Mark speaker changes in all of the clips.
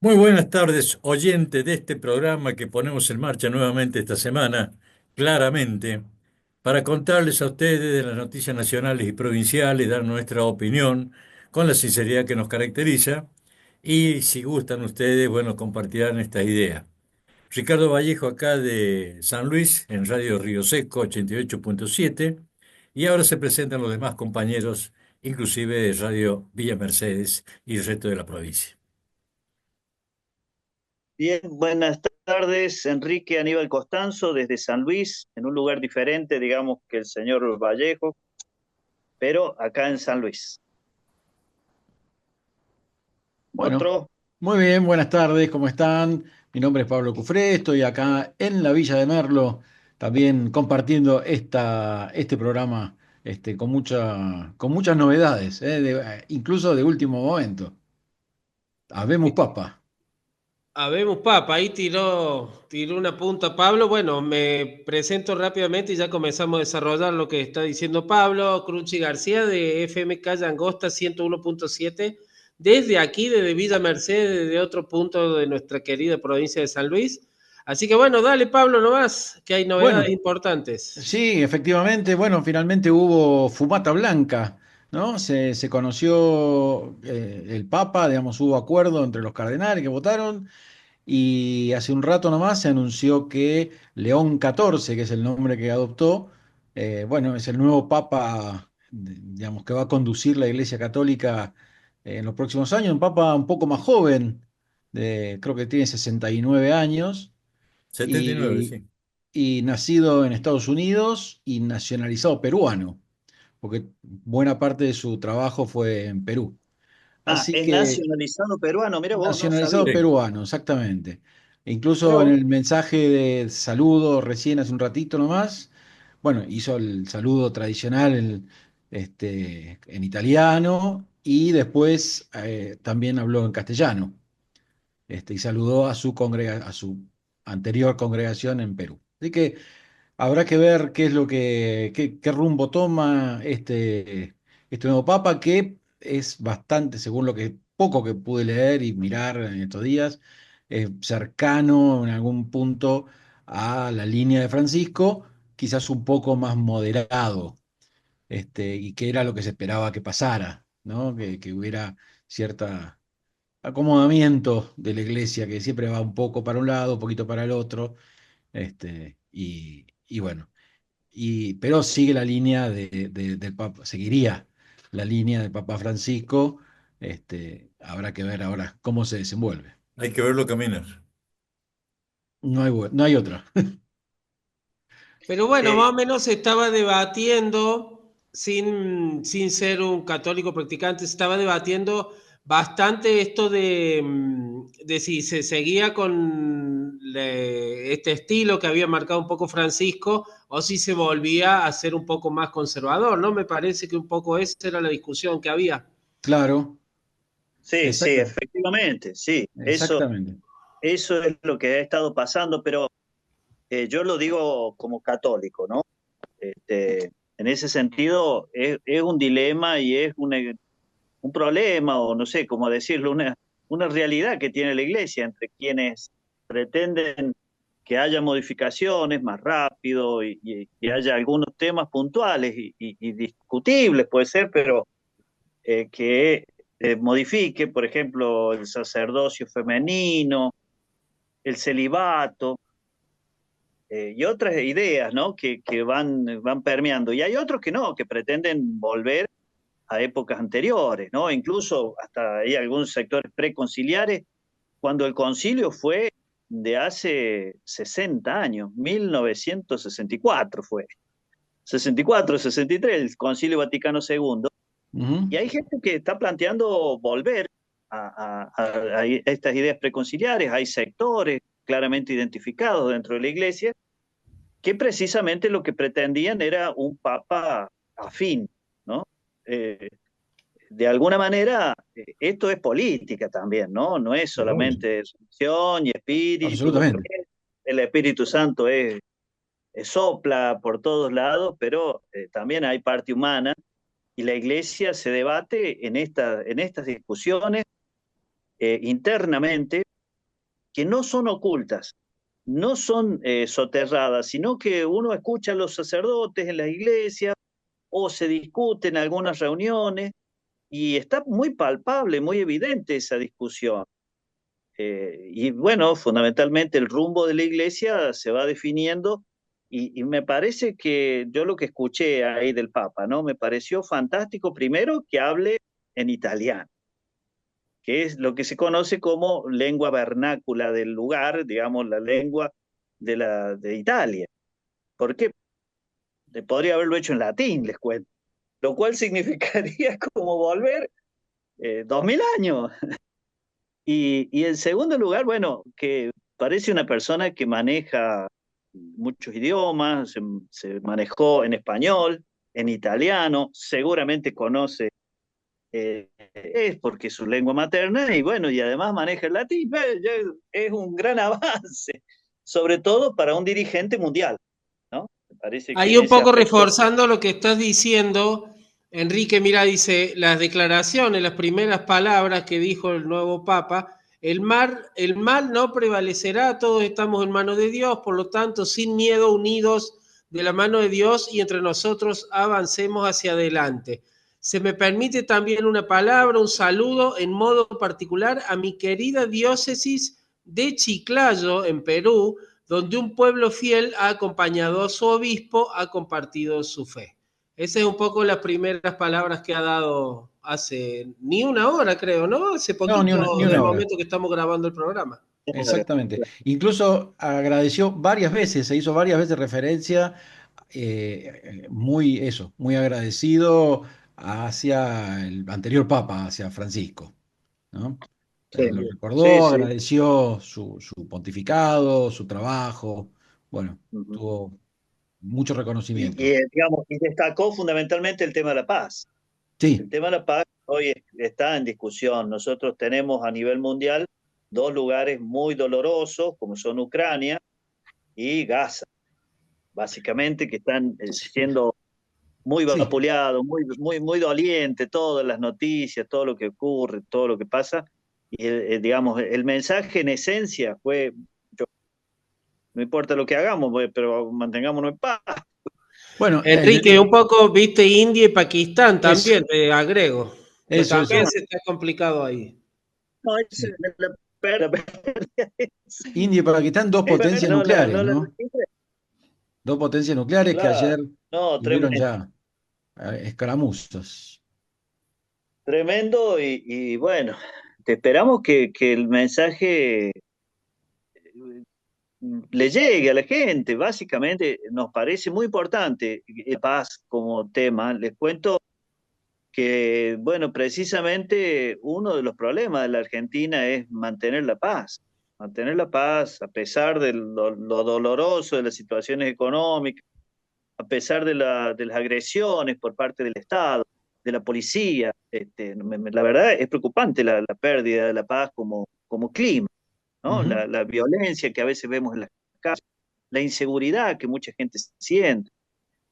Speaker 1: Muy buenas tardes, oyente de este programa que ponemos en marcha nuevamente esta semana, claramente, para contarles a ustedes de las noticias nacionales y provinciales, dar nuestra opinión con la sinceridad que nos caracteriza y si gustan ustedes, bueno, compartirán esta idea. Ricardo Vallejo acá de San Luis, en Radio Río Seco 88.7, y ahora se presentan los demás compañeros, inclusive de Radio Villa Mercedes y el resto de la provincia.
Speaker 2: Bien, buenas tardes, Enrique Aníbal Costanzo desde San Luis, en un lugar diferente, digamos, que el señor Vallejo, pero acá en San Luis.
Speaker 3: Bueno,
Speaker 2: Otro,
Speaker 3: muy bien, buenas tardes, ¿cómo están? Mi nombre es Pablo Cufré, estoy acá en la Villa de Merlo, también compartiendo este programa con muchas novedades, incluso de último momento. Habemos papa.
Speaker 4: Habemos Papa, ahí tiró una punta Pablo. Bueno, me presento rápidamente y ya comenzamos a desarrollar lo que está diciendo Pablo. Cruci García de FMK Angosta 101.7, desde aquí, desde Villa Mercedes, desde otro punto de nuestra querida provincia de San Luis. Así que bueno, dale Pablo nomás, que hay novedades
Speaker 3: Bueno,
Speaker 4: importantes.
Speaker 3: sí, efectivamente, bueno, finalmente hubo fumata blanca, ¿no? Se conoció el Papa, digamos, hubo acuerdo entre los cardenales que votaron. Y hace un rato nomás se anunció que León XIV, que es el nombre que adoptó, bueno, es el nuevo papa, digamos, que va a conducir la Iglesia Católica en los próximos años. Un papa un poco más joven, creo que tiene 69 años,
Speaker 1: 79,
Speaker 3: y,
Speaker 1: sí.
Speaker 3: y nacido en Estados Unidos y nacionalizado peruano, porque buena parte de su trabajo fue en Perú. Así
Speaker 2: es
Speaker 3: que
Speaker 2: nacionalizado peruano, mira vos, no sabía.
Speaker 3: nacionalizado
Speaker 1: Sí.
Speaker 3: peruano, exactamente. E
Speaker 2: Mira
Speaker 3: incluso en
Speaker 2: vos.
Speaker 3: el mensaje de saludo recién hace un ratito nomás, bueno, hizo el saludo tradicional en italiano y después también habló en castellano, y saludó a a su anterior congregación en Perú. Así que habrá que ver qué es qué rumbo toma este nuevo papa, que es bastante, según lo que poco que pude leer y mirar en estos días, cercano en algún punto a la línea de Francisco, quizás un poco más moderado, y que era lo que se esperaba que pasara, ¿no? Que hubiera cierta acomodamiento de la iglesia, que siempre va un poco para un lado, un poquito para el otro, y bueno pero sigue la línea del Papa, seguiría la línea del Papa Francisco. Habrá que ver ahora cómo se desenvuelve.
Speaker 1: Hay que verlo caminar.
Speaker 3: No hay otra.
Speaker 4: Pero bueno,
Speaker 2: Eh,
Speaker 4: más o menos se estaba debatiendo, sin ser un católico practicante, se estaba debatiendo bastante esto de si se seguía con este estilo que había marcado un poco Francisco o si se volvía a ser un poco más conservador, ¿no? Me parece que un poco esa era la discusión que había.
Speaker 3: Claro,
Speaker 2: sí, sí,
Speaker 3: exacta,
Speaker 2: efectivamente, sí,
Speaker 3: exactamente.
Speaker 2: eso es lo que ha estado pasando, pero yo lo digo como católico, ¿no? En ese sentido, es un dilema y es un problema, o no sé cómo decirlo, una realidad que tiene la Iglesia entre quienes pretenden que haya modificaciones más rápido y haya algunos temas puntuales y discutibles, puede ser, pero que modifique, por ejemplo, el sacerdocio femenino, el celibato, y otras ideas, ¿no? Que van permeando. Y hay otros que no, que pretenden volver a épocas anteriores, ¿no? Incluso hasta hay algunos sectores preconciliares, cuando el concilio fue de hace 60 años, 1964 fue, 64, 63, el Concilio Vaticano II,
Speaker 3: Ujú.
Speaker 2: y hay gente que está planteando volver a estas ideas preconciliares, hay sectores claramente identificados dentro de la iglesia que precisamente lo que pretendían era un papa afín, ¿no? Eh, de alguna manera, esto es política también, ¿no? No es
Speaker 3: Seguro.
Speaker 2: solamente religión y espíritu,
Speaker 3: Absolutamente.
Speaker 2: el Espíritu Santo sopla por todos lados, pero también hay parte humana y la iglesia se debate en estas discusiones internamente, que no son ocultas, no son soterradas, sino que uno escucha a los sacerdotes en las iglesias o se discute en algunas reuniones y está muy palpable, muy evidente esa discusión. Y bueno, fundamentalmente el rumbo de la iglesia se va definiendo y me parece que yo lo que escuché ahí del Papa, ¿no? Me pareció fantástico primero que hable en italiano, que es lo que se conoce como lengua vernácula del lugar, digamos, la lengua de Italia. ¿Por qué? Podría haberlo hecho en latín, les cuento, lo cual significaría como volver 2000 años. Y en segundo lugar, bueno, que parece una persona que maneja muchos idiomas, se manejó en español, en italiano, seguramente conoce, es porque es su lengua materna, y bueno, y además maneja el latín. Es un gran avance, sobre todo para un dirigente mundial, ¿no? Me parece que
Speaker 4: Ahí
Speaker 2: en
Speaker 4: un
Speaker 2: ese
Speaker 4: poco
Speaker 2: aspecto,
Speaker 4: reforzando lo que estás diciendo, Enrique, mira, dice, las declaraciones, las primeras palabras que dijo el nuevo Papa, el mal no prevalecerá, todos estamos en manos de Dios, por lo tanto, sin miedo, unidos de la mano de Dios y entre nosotros avancemos hacia adelante. Se me permite también una palabra, un saludo en modo particular a mi querida diócesis de Chiclayo, en Perú, donde un pueblo fiel ha acompañado a su obispo, ha compartido su fe. Esas es un poco las primeras palabras que ha dado hace ni una hora, creo, ¿no? Hace
Speaker 3: No,
Speaker 4: poquito
Speaker 3: ni
Speaker 4: del
Speaker 3: una hora.
Speaker 4: momento que estamos grabando el programa.
Speaker 3: Exactamente. Incluso agradeció varias veces, se hizo varias veces referencia, muy agradecido hacia el anterior Papa, hacia Francisco, ¿no?
Speaker 2: sí,
Speaker 3: Lo
Speaker 2: sí,
Speaker 3: recordó,
Speaker 2: sí.
Speaker 3: agradeció su pontificado, su trabajo, bueno,
Speaker 2: Ujú.
Speaker 3: tuvo mucho reconocimiento.
Speaker 2: Digamos, y destacó fundamentalmente el tema de la paz.
Speaker 3: Sí,
Speaker 2: El tema de la paz hoy está en discusión. Nosotros tenemos a nivel mundial dos lugares muy dolorosos, como son Ucrania y Gaza, básicamente, que están siendo muy
Speaker 3: sí.
Speaker 2: vapuleados, muy doliente, todas las noticias, todo lo que ocurre, todo lo que pasa. Y digamos, el mensaje en esencia fue, no importa lo que hagamos, pero mantengámonos en paz.
Speaker 3: Bueno,
Speaker 4: Enrique, un poco, viste, India y Pakistán
Speaker 3: eso,
Speaker 4: también, te agrego, que también
Speaker 3: eso.
Speaker 2: No,
Speaker 4: se está complicado ahí.
Speaker 2: no,
Speaker 3: Sí. India y Pakistán, dos potencias
Speaker 2: no
Speaker 3: nucleares,
Speaker 2: no la
Speaker 3: ¿no? Dos potencias nucleares que
Speaker 2: claro,
Speaker 3: ayer
Speaker 2: no,
Speaker 3: tuvieron ya escaramuzas.
Speaker 2: tremendo y bueno, te esperamos que el mensaje le llegue a la gente. Básicamente nos parece muy importante la paz como tema. Les cuento que, bueno, precisamente uno de los problemas de la Argentina es mantener la paz a pesar de lo doloroso de las situaciones económicas, a pesar de las agresiones por parte del Estado, de la policía. La verdad es preocupante la pérdida de la paz como clima, ¿no?
Speaker 3: Ujú.
Speaker 2: La violencia que a veces vemos en las calles, la inseguridad que mucha gente siente,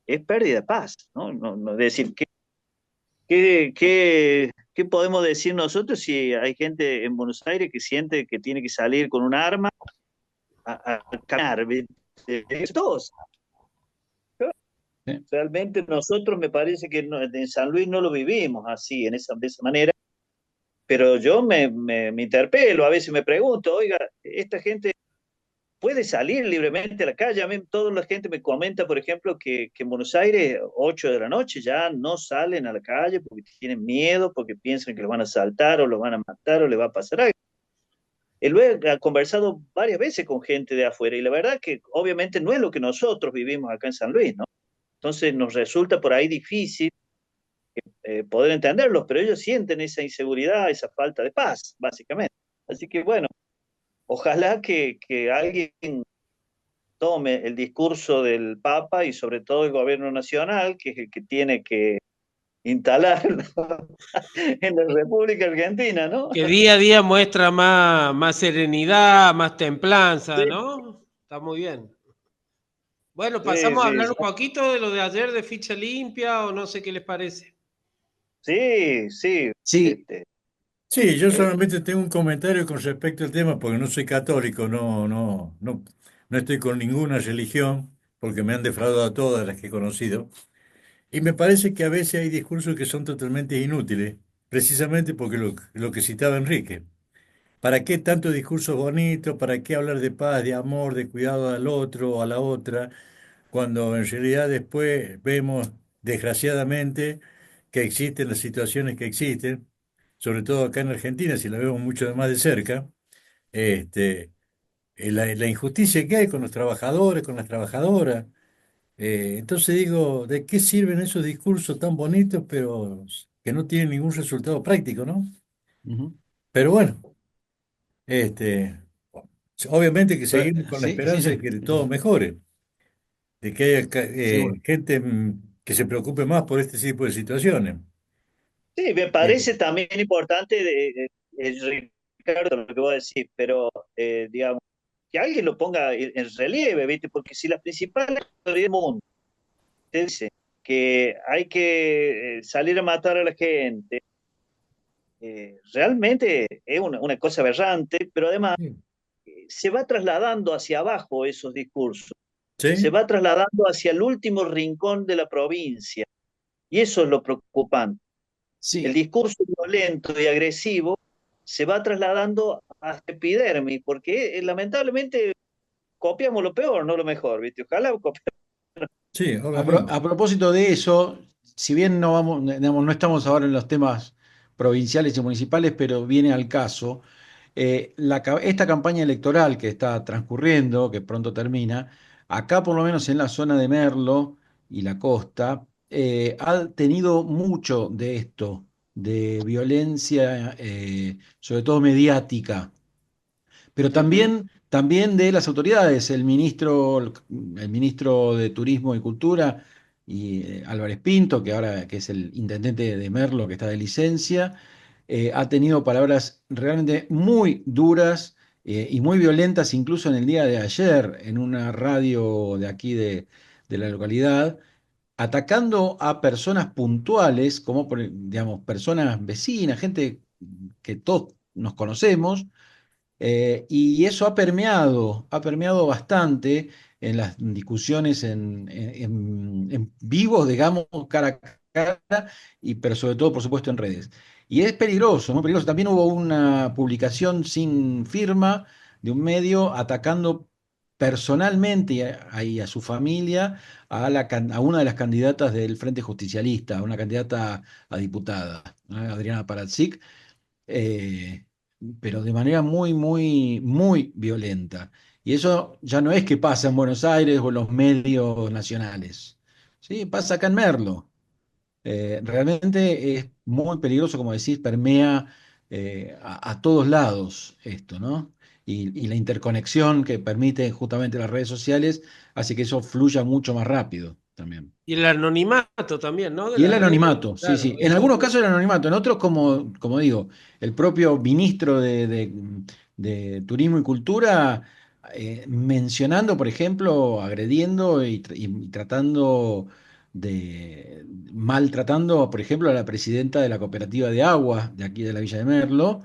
Speaker 2: es pérdida de paz, ¿no? Es decir, ¿qué podemos decir nosotros si hay gente en Buenos Aires que siente que tiene que salir con un arma a caminar? ¿Viste? Todos.
Speaker 3: Sí.
Speaker 2: Realmente nosotros me parece que en San Luis no lo vivimos así, de esa manera, pero yo me interpelo, a veces me pregunto, oiga, esta gente puede salir libremente a la calle. A mí toda la gente me comenta, por ejemplo, que en Buenos Aires, 8 de la noche, ya no salen a la calle porque tienen miedo, porque piensan que los van a asaltar o los van a matar o les va a pasar algo. Luego he conversado varias veces con gente de afuera y la verdad que obviamente no es lo que nosotros vivimos acá en San Luis, ¿no? Entonces nos resulta por ahí difícil poder entenderlos, pero ellos sienten esa inseguridad, esa falta de paz, básicamente. Así que bueno, ojalá que alguien tome el discurso del Papa y sobre todo el gobierno nacional, que es el que tiene que instalarlo en la República Argentina, ¿no?
Speaker 4: Que día a día muestra más serenidad, más templanza,
Speaker 2: Sí,
Speaker 4: ¿no? Está muy bien. Bueno,
Speaker 2: sí,
Speaker 4: pasamos a
Speaker 2: sí,
Speaker 4: hablar un poquito de lo de ayer de ficha limpia o no sé qué les parece.
Speaker 2: sí, sí.
Speaker 3: Sí,
Speaker 2: Este,
Speaker 1: Sí, yo
Speaker 2: Eh,
Speaker 1: solamente tengo un comentario con respecto al tema porque no soy católico, no estoy con ninguna religión, porque me han defraudado a todas las que he conocido. Y me parece que a veces hay discursos que son totalmente inútiles, precisamente porque lo que citaba Enrique. ¿Para qué tanto discurso bonito? ¿Para qué hablar de paz, de amor, de cuidado al otro o a la otra? Cuando en realidad después vemos, desgraciadamente, que existen las situaciones que existen, sobre todo acá en Argentina, si la vemos mucho más de cerca, este, la injusticia que hay con los trabajadores, con las trabajadoras. Entonces digo, ¿de qué sirven esos discursos tan bonitos, pero que no tienen ningún resultado práctico, ¿no?
Speaker 3: Ujú.
Speaker 1: Pero bueno, este, obviamente que seguimos con la
Speaker 3: Sí, sí,
Speaker 1: esperanza de
Speaker 3: sí.
Speaker 1: que todo mejore, de que haya
Speaker 3: Seguro.
Speaker 1: gente que se preocupe más por este tipo de situaciones.
Speaker 2: sí, me
Speaker 1: Eh,
Speaker 2: parece también importante, Ricardo, lo que voy a decir, pero digamos, que alguien lo ponga en relieve, ¿viste? Porque si la principal autoridad del mundo te dice que hay que salir a matar a la gente, realmente es una cosa aberrante, pero además se va trasladando hacia abajo esos discursos, se
Speaker 1: ¿Sí?
Speaker 2: va trasladando hacia el último rincón de la provincia, y eso es lo preocupante. El
Speaker 3: Sí,
Speaker 2: discurso violento y agresivo se va trasladando hasta epidermis, porque lamentablemente copiamos lo peor, no lo mejor, ¿viste? Ojalá
Speaker 1: Sí, obviamente.
Speaker 3: A propósito de eso, si bien no vamos, digamos, no estamos ahora en los temas provinciales y municipales, pero viene al caso, esta campaña electoral que está transcurriendo, que pronto termina, acá por lo menos en la zona de Merlo y la costa, ha tenido mucho de esto, de violencia, sobre todo mediática, pero
Speaker 2: Ujú.
Speaker 3: también de las autoridades. El ministro de Turismo y Cultura, Álvarez Pinto, que ahora que es el intendente de Merlo, que está de licencia, ha tenido palabras realmente muy duras y muy violentas, incluso en el día de ayer, en una radio de aquí de la localidad, atacando a personas puntuales, como digamos, personas vecinas, gente que todos nos conocemos, y eso ha permeado bastante en las discusiones en vivos, digamos, cara a cara, pero sobre todo, por supuesto, en redes. Y es peligroso, muy peligroso. También hubo una publicación sin firma de un medio atacando personalmente y a su familia a una de las candidatas del Frente Justicialista, a una candidata a diputada, ¿no? Adriana Paratzik, eh, pero de manera muy violenta. Y eso ya no es que pasa en Buenos Aires o en los medios nacionales, ¿sí? Pasa acá en Merlo. Realmente es muy peligroso, como decís, permea a todos lados esto, ¿no? Y la interconexión que permiten justamente las redes sociales hace que eso fluya mucho más rápido también.
Speaker 4: Y el anonimato también, ¿no? De
Speaker 3: Y el
Speaker 4: las redes,
Speaker 3: anonimato, sí,
Speaker 4: claro,
Speaker 3: sí. En
Speaker 4: eso
Speaker 3: algunos casos el anonimato, en otros, como digo, el propio ministro de Turismo y Cultura, mencionando, por ejemplo, agrediendo y tratando maltratando, por ejemplo, a la presidenta de la cooperativa de agua de aquí de la Villa de Merlo,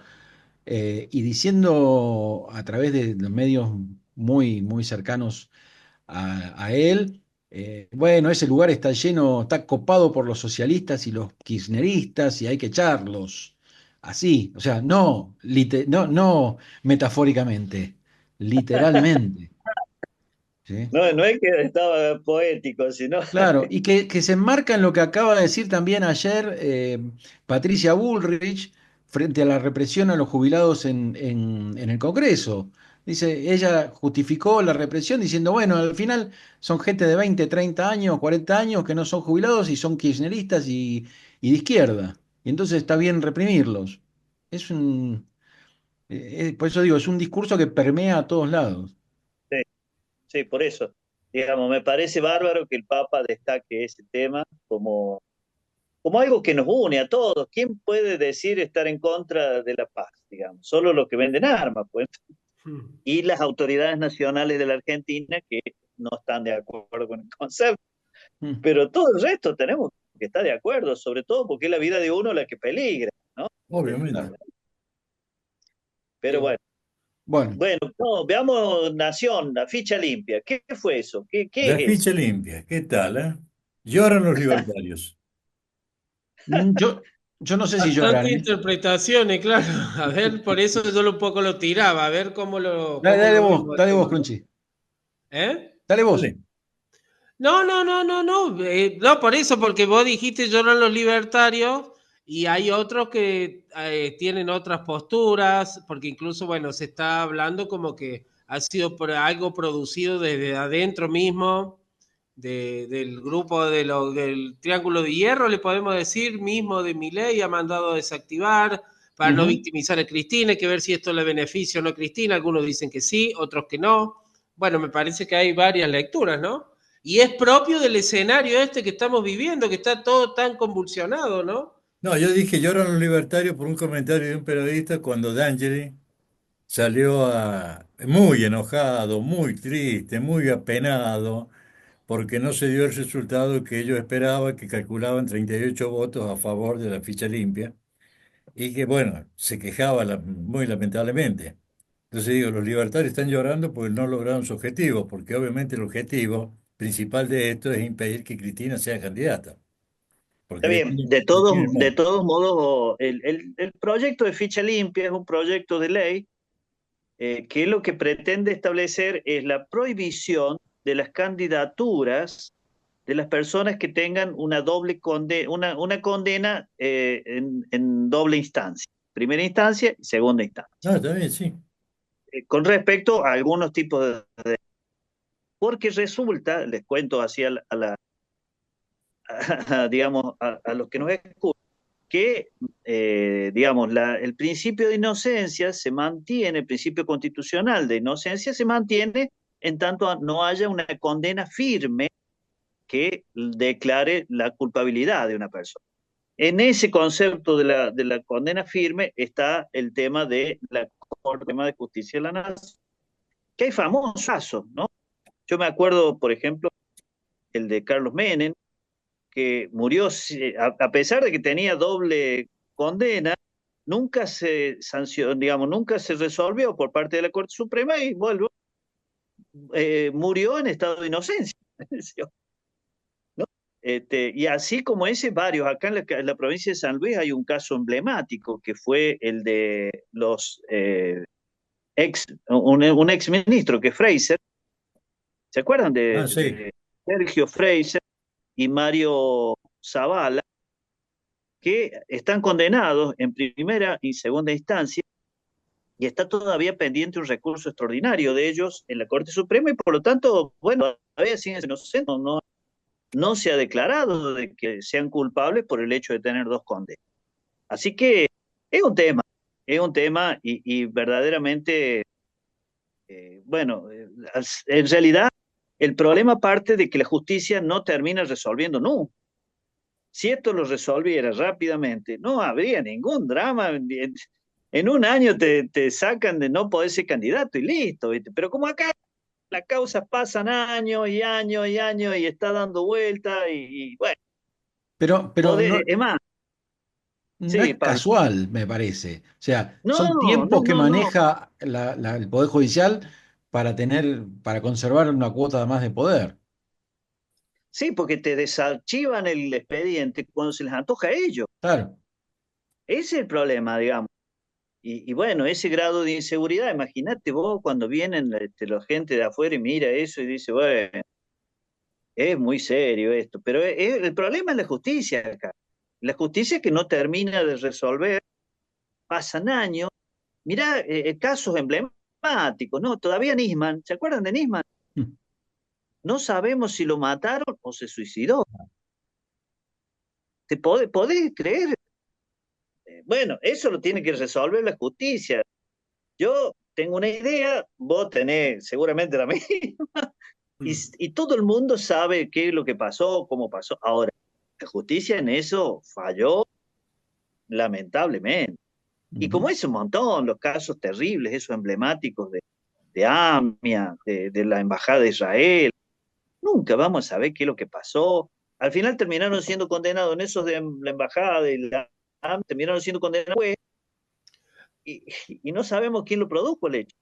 Speaker 3: y diciendo a través de los medios muy cercanos a él. Bueno, ese lugar está lleno, está copado por los socialistas y los kirchneristas y hay que echarlos. Así, o sea, no metafóricamente, literalmente. ¿Sí?
Speaker 2: no es que estaba poético, sino
Speaker 3: Claro, y que se enmarca en lo que acaba de decir también ayer Patricia Bullrich frente a la represión a los jubilados en el Congreso. Dice, ella justificó la represión diciendo, bueno, al final son gente de 20, 30 años, 40 años que no son jubilados y son kirchneristas y de izquierda. Y entonces está bien reprimirlos. Es un, por eso digo, es un discurso que permea a todos lados.
Speaker 2: sí, sí, por eso. Digamos, me parece bárbaro que el Papa destaque ese tema como algo que nos une a todos. ¿Quién puede decir estar en contra de la paz, digamos? Solo los que venden armas, pues.
Speaker 4: Mm.
Speaker 2: Y las autoridades nacionales de la Argentina que no están de acuerdo con el concepto.
Speaker 3: Mm.
Speaker 2: Pero todo el resto tenemos que estar de acuerdo, sobre todo porque es la vida de uno la que peligra, ¿no?
Speaker 1: Obviamente.
Speaker 2: Pero bueno,
Speaker 3: Bueno,
Speaker 2: bueno, no, veamos Nación, la ficha limpia. ¿Qué fue eso? ¿Qué
Speaker 1: La
Speaker 2: es eso?
Speaker 1: ficha limpia, ¿qué tal, Lloran los libertarios.
Speaker 3: yo no sé si
Speaker 4: Bastante
Speaker 3: lloran, ¿eh?
Speaker 4: interpretaciones, claro. A ver, por eso yo un poco lo tiraba, a ver cómo lo vemos el
Speaker 3: Dale vos,
Speaker 4: tema, ¿no?
Speaker 3: Crunchy.
Speaker 4: ¿Eh?
Speaker 3: Dale vos.
Speaker 1: Dale.
Speaker 4: No, no, no, no, no. No, por eso, porque vos dijiste lloran los libertarios y hay otros que tienen otras posturas, porque incluso, bueno, se está hablando como que ha sido algo producido desde adentro mismo, del grupo del Triángulo de Hierro, le podemos decir, mismo de Milei, ha mandado a desactivar para no
Speaker 3: Ujú.
Speaker 4: victimizar a Cristina, hay que ver si esto le beneficia o no a Cristina, algunos dicen que sí, otros que no. Bueno, me parece que hay varias lecturas, ¿no? Y es propio del escenario este que estamos viviendo, que está todo tan convulsionado, ¿no?
Speaker 1: No, yo dije lloran los libertarios por un comentario de un periodista cuando D'Angeli muy enojado, muy triste, muy apenado, porque no se dio el resultado que ellos esperaban, que calculaban 38 votos a favor de la ficha limpia, y que, bueno, se quejaba muy lamentablemente. Entonces digo, los libertarios están llorando porque no lograron su objetivo, porque obviamente el objetivo principal de esto es impedir que Cristina sea candidata, porque
Speaker 2: Está bien,
Speaker 1: le tienen
Speaker 2: de
Speaker 1: miedo.
Speaker 2: todos modos, el proyecto de ficha limpia es un proyecto de ley que lo que pretende establecer es la prohibición de las candidaturas de las personas que tengan una condena en doble instancia, primera instancia y segunda instancia,
Speaker 1: Ah, también sí.
Speaker 2: con respecto a algunos tipos de. Porque resulta, les cuento así digamos, a los que nos escuchan, que, digamos, el principio de inocencia se mantiene, el principio constitucional de inocencia se mantiene en tanto no haya una condena firme que declare la culpabilidad de una persona. En ese concepto de la condena firme está el tema de la Corte de Justicia de la Nación, que hay famosos casos, ¿no? Yo me acuerdo, por ejemplo, el de Carlos Menem, que murió, a pesar de que tenía doble condena, nunca se sancionó, digamos, nunca se resolvió por parte de la Corte Suprema y vuelvo, murió en estado de inocencia. ¿No? Y así como ese, varios. Acá en la provincia de San Luis hay un caso emblemático que fue el de un ex ministro que es Fraser. ¿Se acuerdan
Speaker 1: Ah,
Speaker 2: de,
Speaker 1: sí.
Speaker 2: de Sergio Fraser y Mario Zavala, que están condenados en primera y segunda instancia y está todavía pendiente un recurso extraordinario de ellos en la Corte Suprema y por lo tanto, bueno, todavía siguen inocentes, no se ha declarado de que sean culpables por el hecho de tener dos condenas. Así que es un tema, y verdaderamente, bueno, en realidad el problema parte de que la justicia no termina resolviendo, no. Si esto lo resolviera rápidamente, no habría ningún drama. En un año te sacan de no poder ser candidato y listo, ¿viste? Pero como acá las causas pasan años y años y años y está dando vuelta y bueno,
Speaker 3: Pero no,
Speaker 2: es más,
Speaker 3: no
Speaker 2: sí,
Speaker 3: es
Speaker 2: Pablo.
Speaker 3: casual, me parece. O sea,
Speaker 2: No,
Speaker 3: son
Speaker 2: no,
Speaker 3: tiempos que
Speaker 2: no, no.
Speaker 3: maneja el Poder Judicial para conservar una cuota más de poder.
Speaker 2: Sí, porque te desarchivan el expediente cuando se les antoja a ellos.
Speaker 3: Claro.
Speaker 2: Ese es el problema, digamos. Y bueno, ese grado de inseguridad, imagínate vos cuando vienen la gente de afuera y mira eso y dice, bueno, es muy serio esto, pero el problema es la justicia acá. La justicia que no termina de resolver, pasan años. Mirá, casos emblemáticos, ¿no? Todavía Nisman, ¿se acuerdan de Nisman? No sabemos si lo mataron o se suicidó. ¿Podés creer? Bueno, eso lo tiene que resolver la justicia. Yo tengo una idea, vos tenés seguramente la misma, y todo el mundo sabe qué es lo que pasó, cómo pasó. Ahora, la justicia en eso falló lamentablemente. Y
Speaker 3: Ujú.
Speaker 2: como es un montón, los casos terribles, esos emblemáticos de AMIA, de la Embajada de Israel, nunca vamos a saber qué es lo que pasó. Al final terminaron siendo condenados en esos de la Embajada y la AMIA, terminaron siendo condenados. y no sabemos quién lo produjo el hecho.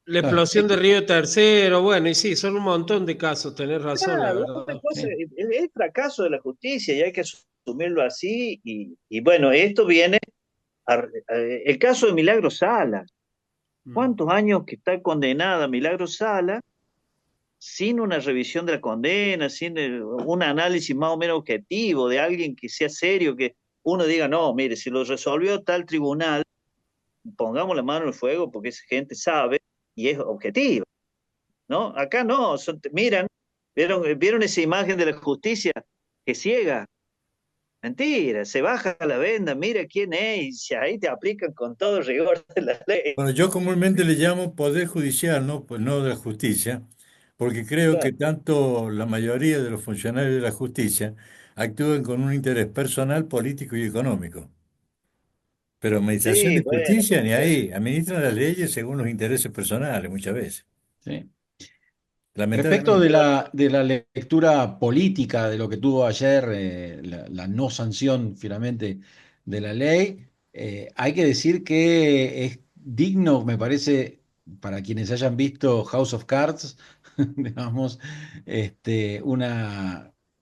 Speaker 4: La
Speaker 3: Claro,
Speaker 4: explosión de Río Tercero, bueno, y sí, son un montón de casos, tenés razón, la
Speaker 2: Claro,
Speaker 4: verdad.
Speaker 3: sí,
Speaker 2: es el fracaso de la justicia y hay que asumirlo así. Y bueno, esto viene, el caso de Milagro Sala.
Speaker 4: Mm.
Speaker 2: ¿Cuántos años que está condenada Milagro Sala sin una revisión de la condena, sin un análisis más o menos objetivo de alguien que sea serio, que uno diga, no, mire, si lo resolvió tal tribunal, pongamos la mano en el fuego porque esa gente sabe y es objetiva, ¿no? Acá no, miran, ¿vieron esa imagen de la justicia que ciega? Mentira, se baja la venda, mira quién es, y ahí te aplican con todo el rigor de la ley.
Speaker 1: Bueno, yo comúnmente le llamo poder judicial, ¿no? Pues no de la justicia, porque creo que
Speaker 2: Claro.
Speaker 1: tanto la mayoría de los funcionarios de la justicia actúan con un interés personal, político y económico. Pero administración
Speaker 2: Sí,
Speaker 1: de
Speaker 2: bueno,
Speaker 1: justicia, ni ahí. Administran las leyes según los intereses personales muchas veces.
Speaker 3: sí. Respecto
Speaker 1: Lamentablemente.
Speaker 3: de la lectura política de lo que tuvo ayer, la no sanción finalmente de la ley, hay que decir que es digno, me parece, para quienes hayan visto House of Cards, digamos,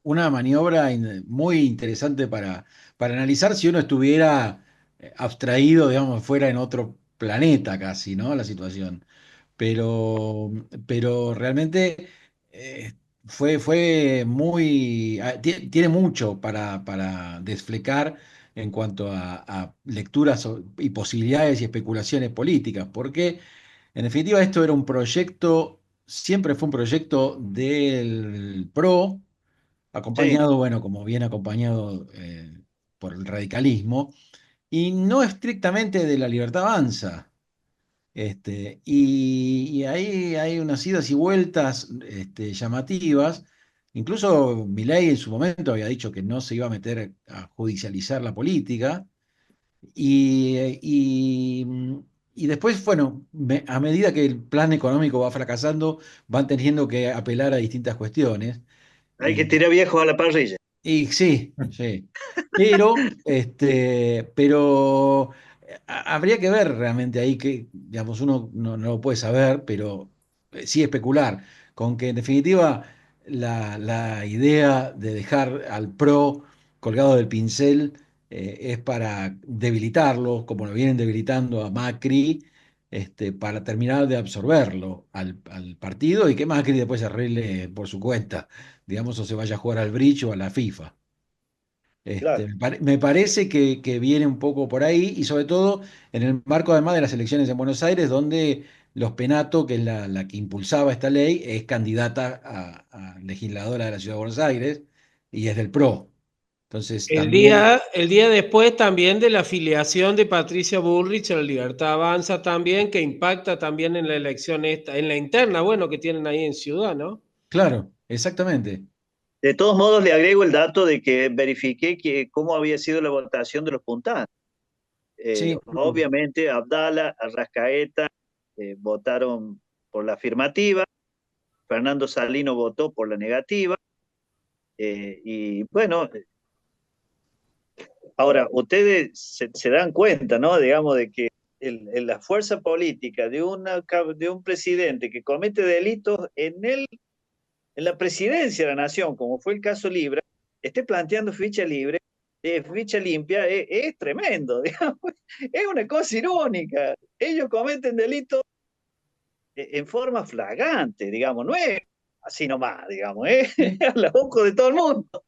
Speaker 3: una maniobra muy interesante para analizar si uno estuviera abstraído, digamos, fuera en otro planeta casi, ¿no? La situación pero realmente eh, fue muy, tiene mucho para desflecar en cuanto a lecturas y posibilidades y especulaciones políticas, porque en definitiva esto era un proyecto, siempre fue un proyecto del PRO,
Speaker 2: sí,
Speaker 3: acompañado, bueno, como bien acompañado por el radicalismo, y no estrictamente de la Libertad Avanza. Y ahí hay unas idas y vueltas llamativas. Incluso Milei en su momento había dicho que no se iba a meter a judicializar la política. Y, y, y después, bueno, a medida que el plan económico va fracasando, van teniendo que apelar a distintas cuestiones.
Speaker 2: hay que tirar viejos a la parrilla.
Speaker 3: Y sí, sí. Pero habría que ver realmente ahí que, digamos, uno no lo puede saber, pero sí especular con que en definitiva la idea de dejar al PRO colgado del pincel es para debilitarlo, como lo vienen debilitando a Macri, para terminar de absorberlo al partido y que Macri después se arregle por su cuenta, digamos, o se vaya a jugar al bridge o a la FIFA.
Speaker 2: Claro.
Speaker 3: Me parece que viene un poco por ahí y sobre todo en el marco además de las elecciones en Buenos Aires, donde Los Penato, que es la que impulsaba esta ley, es candidata a legisladora de la Ciudad de Buenos Aires y es del PRO. Entonces también,
Speaker 4: El día después también de la afiliación de Patricia Bullrich a la Libertad Avanza también, que impacta también en la elección esta, en la interna, bueno, que tienen ahí en Ciudad, ¿no?
Speaker 3: claro, exactamente.
Speaker 2: De todos modos, le agrego el dato de que verifiqué cómo había sido la votación de los puntados.
Speaker 3: Sí,
Speaker 2: Obviamente, Abdala, Arrascaeta votaron por la afirmativa, Fernando Salino votó por la negativa, y bueno, ahora ustedes se dan cuenta, ¿no? Digamos, de que la fuerza política de un presidente que comete delitos en la presidencia de la nación, como fue el caso Libra, esté planteando ficha limpia, es tremendo, digamos. Es una cosa irónica. Ellos cometen delitos en forma flagrante, digamos, no es así nomás, digamos, es
Speaker 3: sí,
Speaker 2: a los ojos de todo el mundo.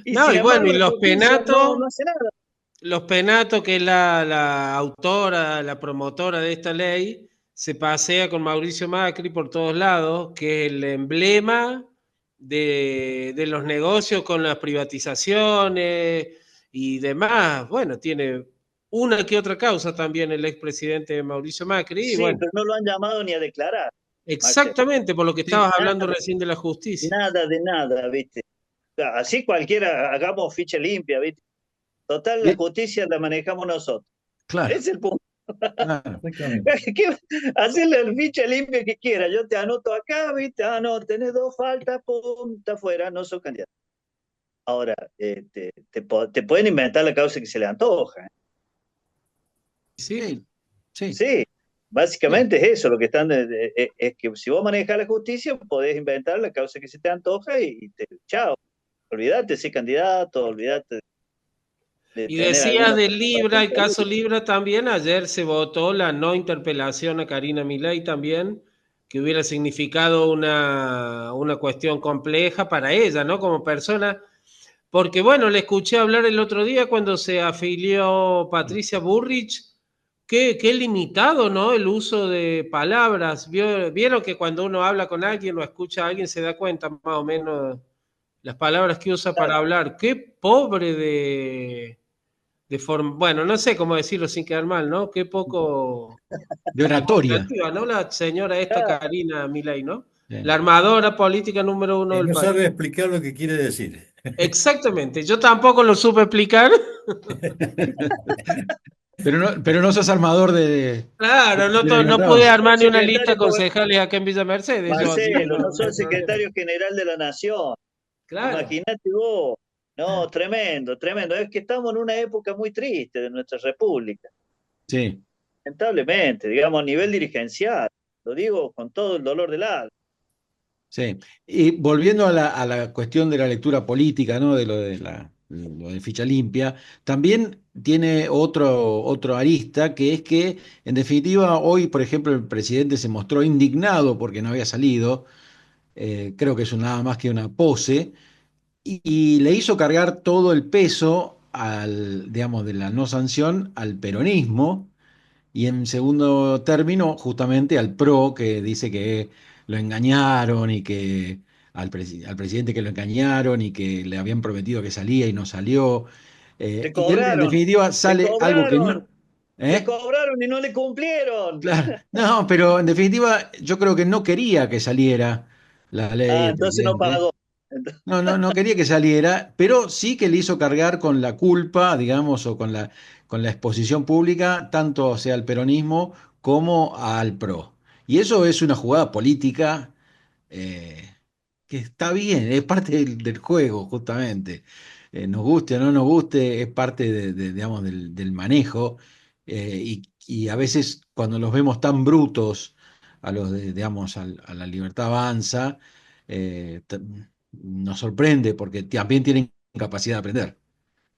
Speaker 2: Y
Speaker 4: No,
Speaker 2: sin
Speaker 4: y bueno,
Speaker 2: embargo
Speaker 4: y
Speaker 2: la justicia no hace nada.
Speaker 4: Los Penato, que es la autora, la promotora de esta ley, se pasea con Mauricio Macri por todos lados, que es el emblema de los negocios con las privatizaciones y demás. Bueno, tiene una que otra causa también el expresidente Mauricio Macri, y
Speaker 2: Sí,
Speaker 4: bueno,
Speaker 2: pero no lo han llamado ni a declarar, Marcelo.
Speaker 4: exactamente por lo que
Speaker 3: sí,
Speaker 4: estabas hablando
Speaker 2: Nada,
Speaker 4: recién de la justicia.
Speaker 2: nada de nada, ¿viste? Así cualquiera, hagamos ficha limpia, ¿viste? Total, la
Speaker 3: sí,
Speaker 2: justicia la manejamos nosotros. Ese
Speaker 3: claro,
Speaker 2: es el punto.
Speaker 3: claro.
Speaker 1: Exactamente.
Speaker 2: Hacerle el ficha limpia que quiera. Yo te anoto acá, ¿viste? Ah, no, tenés dos faltas, punta afuera, no sos candidato. Ahora, te pueden inventar la causa que se le antoja.
Speaker 4: Sí,
Speaker 3: Sí, Sí,
Speaker 2: Sí,
Speaker 3: sí,
Speaker 2: básicamente es eso, lo que están, es que si vos manejas la justicia, podés inventar la causa que se te antoja chao, olvídate de ser candidato, olvídate de
Speaker 4: Y
Speaker 2: tener
Speaker 4: decías
Speaker 2: alguna
Speaker 4: de Libra,
Speaker 2: participación
Speaker 4: el caso
Speaker 2: política.
Speaker 4: Libra también, ayer se votó la no interpelación a Karina Milei también, que hubiera significado una cuestión compleja para ella, ¿no? Como persona, porque bueno, le escuché hablar el otro día cuando se afilió Patricia Burrich, qué limitado, ¿no? El uso de palabras. Vieron que cuando uno habla con alguien o escucha a alguien se da cuenta más o menos las palabras que usa para hablar. Qué pobre de forma, bueno, no sé cómo decirlo sin quedar mal, ¿no? Qué poco
Speaker 3: de oratoria.
Speaker 4: comunicativa, ¿no? La señora esta
Speaker 2: Claro,
Speaker 4: Karina Milei, ¿no? La
Speaker 3: Sí.
Speaker 4: armadora política número uno del
Speaker 1: No
Speaker 4: país.
Speaker 1: sabe explicar lo que quiere decir.
Speaker 4: Exactamente, yo tampoco lo supe explicar.
Speaker 3: Pero no sos armador
Speaker 4: Claro, no,
Speaker 3: de
Speaker 4: no
Speaker 3: libertad
Speaker 4: pude
Speaker 2: no
Speaker 3: avanza.
Speaker 2: sos
Speaker 4: armar ni una lista
Speaker 2: secretario,
Speaker 4: concejales acá en Villa Mercedes, yo, así que
Speaker 2: Marcelo, no
Speaker 4: no, no hay
Speaker 2: sos
Speaker 4: problema.
Speaker 2: secretario general de la Nación.
Speaker 4: Claro.
Speaker 2: Imagínate vos. No, tremendo, tremendo. Es que estamos en una época muy triste de nuestra república,
Speaker 3: Sí,
Speaker 2: lamentablemente, digamos, a nivel dirigencial. Lo digo con todo el dolor del alma.
Speaker 3: sí. Y volviendo a la cuestión de la lectura política, ¿no? De lo de ficha limpia, también tiene otro arista, que es que, en definitiva, hoy, por ejemplo, el presidente se mostró indignado porque no había salido. Creo que es nada más que una pose, y le hizo cargar todo el peso digamos, de la no sanción al peronismo. Y en segundo término, justamente al PRO, que dice que lo engañaron y que al presidente que lo engañaron y que le habían prometido que salía y no salió.
Speaker 2: Le
Speaker 3: Y él, en
Speaker 2: cobraron,
Speaker 3: definitiva,
Speaker 2: le
Speaker 3: sale algo que
Speaker 2: cobraron,
Speaker 3: no.
Speaker 2: le
Speaker 3: ¿Eh?
Speaker 2: cobraron y no le cumplieron.
Speaker 3: Claro. No, pero en definitiva, yo creo que no quería que saliera la ley
Speaker 2: Ah,
Speaker 3: el
Speaker 2: entonces no
Speaker 3: presidente.
Speaker 2: pagó.
Speaker 3: No quería que saliera, pero sí que le hizo cargar con la culpa, digamos, o con la exposición pública, tanto sea al peronismo como al PRO. Y eso es una jugada política eh, que está bien, es parte del juego, justamente. Nos guste o no nos guste, es parte digamos, del manejo. Y a veces cuando los vemos tan brutos a digamos, a la libertad avanza, eh, t- nos sorprende porque también tienen capacidad de aprender a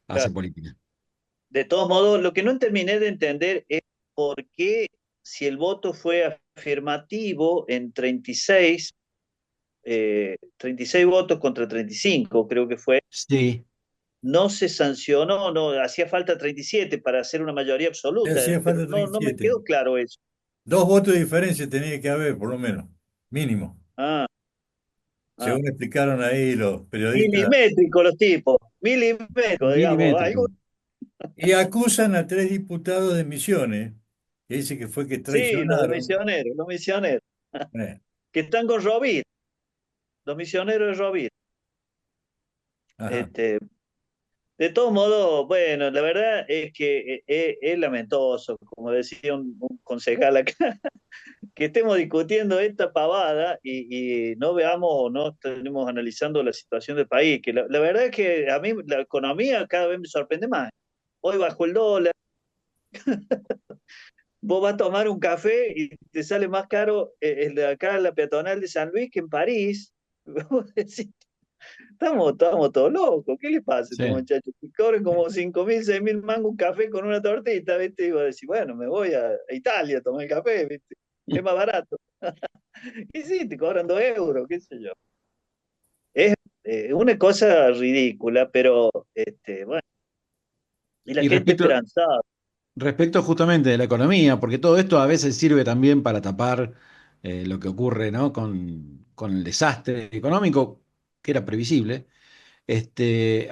Speaker 2: Claro.
Speaker 3: hacer política.
Speaker 2: De todos modos, lo que no terminé de entender es por qué, si el voto fue afirmativo en 36 votos contra 35, creo que fue,
Speaker 3: Sí,
Speaker 2: no se sancionó, no, hacía falta 37 para hacer una mayoría
Speaker 1: Le
Speaker 2: absoluta,
Speaker 1: hacía
Speaker 2: pero
Speaker 1: falta
Speaker 2: no me
Speaker 1: 37.
Speaker 2: quedó claro eso.
Speaker 1: 2 votos de diferencia tenía que haber, por lo menos, mínimo,
Speaker 2: Ah, ah.
Speaker 1: según explicaron ahí los periodistas.
Speaker 2: Milimétricos los tipos, milimétricos, digamos.
Speaker 3: milimétrico.
Speaker 1: Y acusan a 3 diputados de Misiones, que dice que fue que
Speaker 2: Sí,
Speaker 1: traicionaron.
Speaker 2: los misioneros,
Speaker 1: Eh,
Speaker 2: que están con Rovira, los misioneros de Rovira.
Speaker 1: ajá.
Speaker 2: Este, de todos modos, bueno, la verdad es que es lamentoso, como decía un concejal acá, que estemos discutiendo esta pavada y no veamos o no estemos analizando la situación del país, que la verdad es que a mí la economía cada vez me sorprende más. Hoy bajó el dólar, vos vas a tomar un café y te sale más caro el de acá, la peatonal de San Luis, que en París. Vos decís, estamos todos locos, ¿qué le pasa a estos
Speaker 3: Sí.
Speaker 2: muchachos? Que cobren como 5.000, 6.000 mangos un café con una tortita, ¿viste? Y vos decís, bueno, me voy a Italia a tomar el café, ¿viste? Es más barato. Y sí, te cobran 2 euros, qué sé yo. Es una cosa ridícula, pero bueno, y la
Speaker 3: Y
Speaker 2: gente
Speaker 3: respecto,
Speaker 2: esperanzada.
Speaker 3: Respecto justamente de la economía, porque todo esto a veces sirve también para tapar lo que ocurre, ¿no? Con el desastre económico, que era previsible.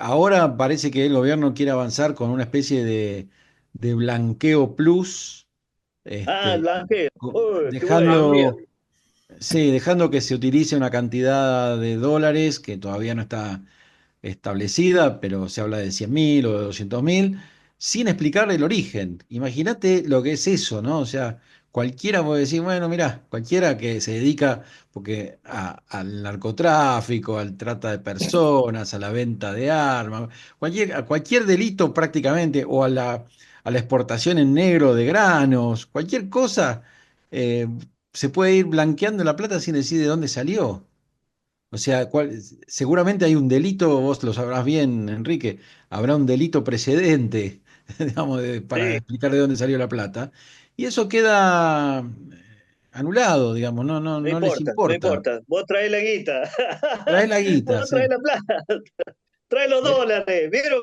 Speaker 3: Ahora parece que el gobierno quiere avanzar con una especie de blanqueo plus,
Speaker 2: Ah, el
Speaker 3: este,
Speaker 2: blanqueo. Uy, qué bueno.
Speaker 4: También.
Speaker 3: dejando, sí, dejando que se utilice una cantidad de dólares que todavía no está establecida, pero se habla de 100.000 o de 200.000, sin explicarle el origen. Imagínate lo que es eso, ¿no? O sea, cualquiera puede decir, bueno, mirá, cualquiera que se dedica porque al narcotráfico, al trata de personas, a la venta de armas, a cualquier delito prácticamente, o a la exportación en negro de granos, cualquier cosa, eh, se puede ir blanqueando la plata sin decir de dónde salió. O sea, seguramente hay un delito, vos lo sabrás bien, Enrique, habrá un delito precedente, digamos, para
Speaker 2: Sí,
Speaker 3: explicar de dónde salió la plata, y eso queda anulado, digamos,
Speaker 2: no
Speaker 3: no les
Speaker 2: importa, no
Speaker 3: importa.
Speaker 2: importa. Vos traés la guita.
Speaker 3: Trae la
Speaker 2: Vos
Speaker 3: guita,
Speaker 2: no traés
Speaker 3: sí.
Speaker 2: la plata. Trae los dólares. ¿Vieron?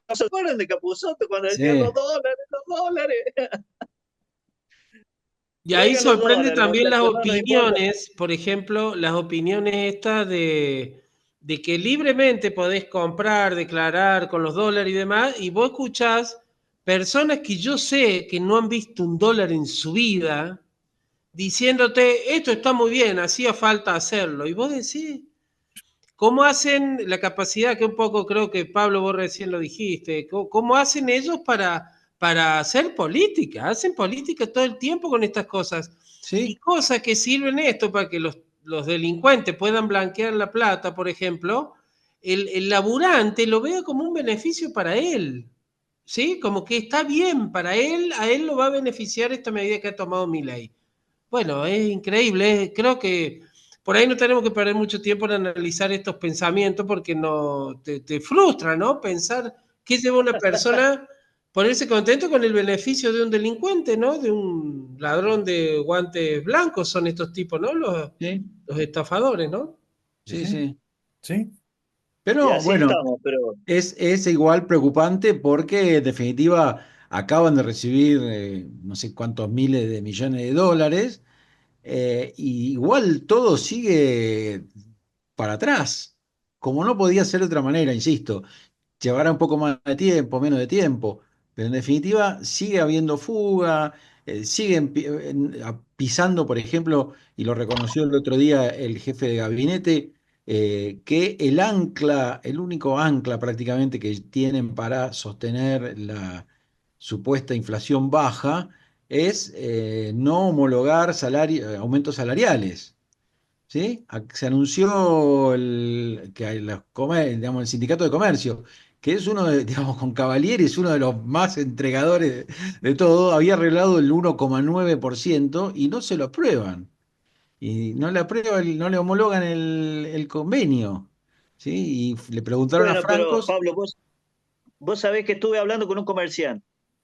Speaker 2: ¿No se acuerdan de Capusotto cuando decían
Speaker 3: Sí,
Speaker 2: los dólares?
Speaker 4: Y ahí
Speaker 2: Traigan los
Speaker 4: sorprende
Speaker 2: dólares,
Speaker 4: también las
Speaker 2: muchachos, no nos importa.
Speaker 4: opiniones, por ejemplo, las opiniones estas de que libremente podés comprar, declarar con los dólares y demás, y vos escuchás personas que yo sé que no han visto un dólar en su vida, diciéndote, esto está muy bien, hacía falta hacerlo. Y vos decís, ¿cómo hacen la capacidad que un poco creo que Pablo vos recién lo dijiste? ¿Cómo hacen ellos para hacer política? Hacen política todo el tiempo con estas cosas. Y
Speaker 3: sí,
Speaker 4: cosas que sirven esto para que los delincuentes puedan blanquear la plata, por ejemplo, el laburante lo vea como un beneficio para él. ¿Sí? Como que está bien para él, a él lo va a beneficiar esta medida que ha tomado Milei. Bueno, es increíble. Creo que por ahí no tenemos que perder mucho tiempo en analizar estos pensamientos porque no te frustra, ¿no? Pensar qué lleva a una persona a ponerse contento con el beneficio de un delincuente, ¿no? De un ladrón de guantes blancos son estos tipos, ¿no?
Speaker 3: sí,
Speaker 4: Los estafadores, ¿no?
Speaker 1: Sí,
Speaker 3: sí,
Speaker 1: sí,
Speaker 3: sí.
Speaker 1: sí,
Speaker 2: Y
Speaker 3: Pero
Speaker 2: así
Speaker 3: bueno,
Speaker 2: estamos, pero
Speaker 3: es igual preocupante porque en definitiva acaban de recibir no sé cuántos miles de millones de dólares, y igual todo sigue para atrás, como no podía ser de otra manera, insisto. Llevará un poco más de tiempo, menos de tiempo, pero en definitiva sigue habiendo fuga, siguen pisando, por ejemplo, y lo reconoció el otro día el jefe de gabinete, que el ancla, el único ancla prácticamente que tienen para sostener la supuesta inflación baja es no homologar aumentos salariales. ¿Sí? Se anunció que hay digamos, el sindicato de comercio, que es uno de, digamos, con Cavalieri, es uno de los más entregadores de todo, había arreglado el 1,9% y no se lo aprueban. Y no le aprueban, no le homologan el convenio. ¿Sí? Y le preguntaron a
Speaker 2: bueno, pero
Speaker 3: Francos,
Speaker 2: Pablo, vos sabés que estuve hablando con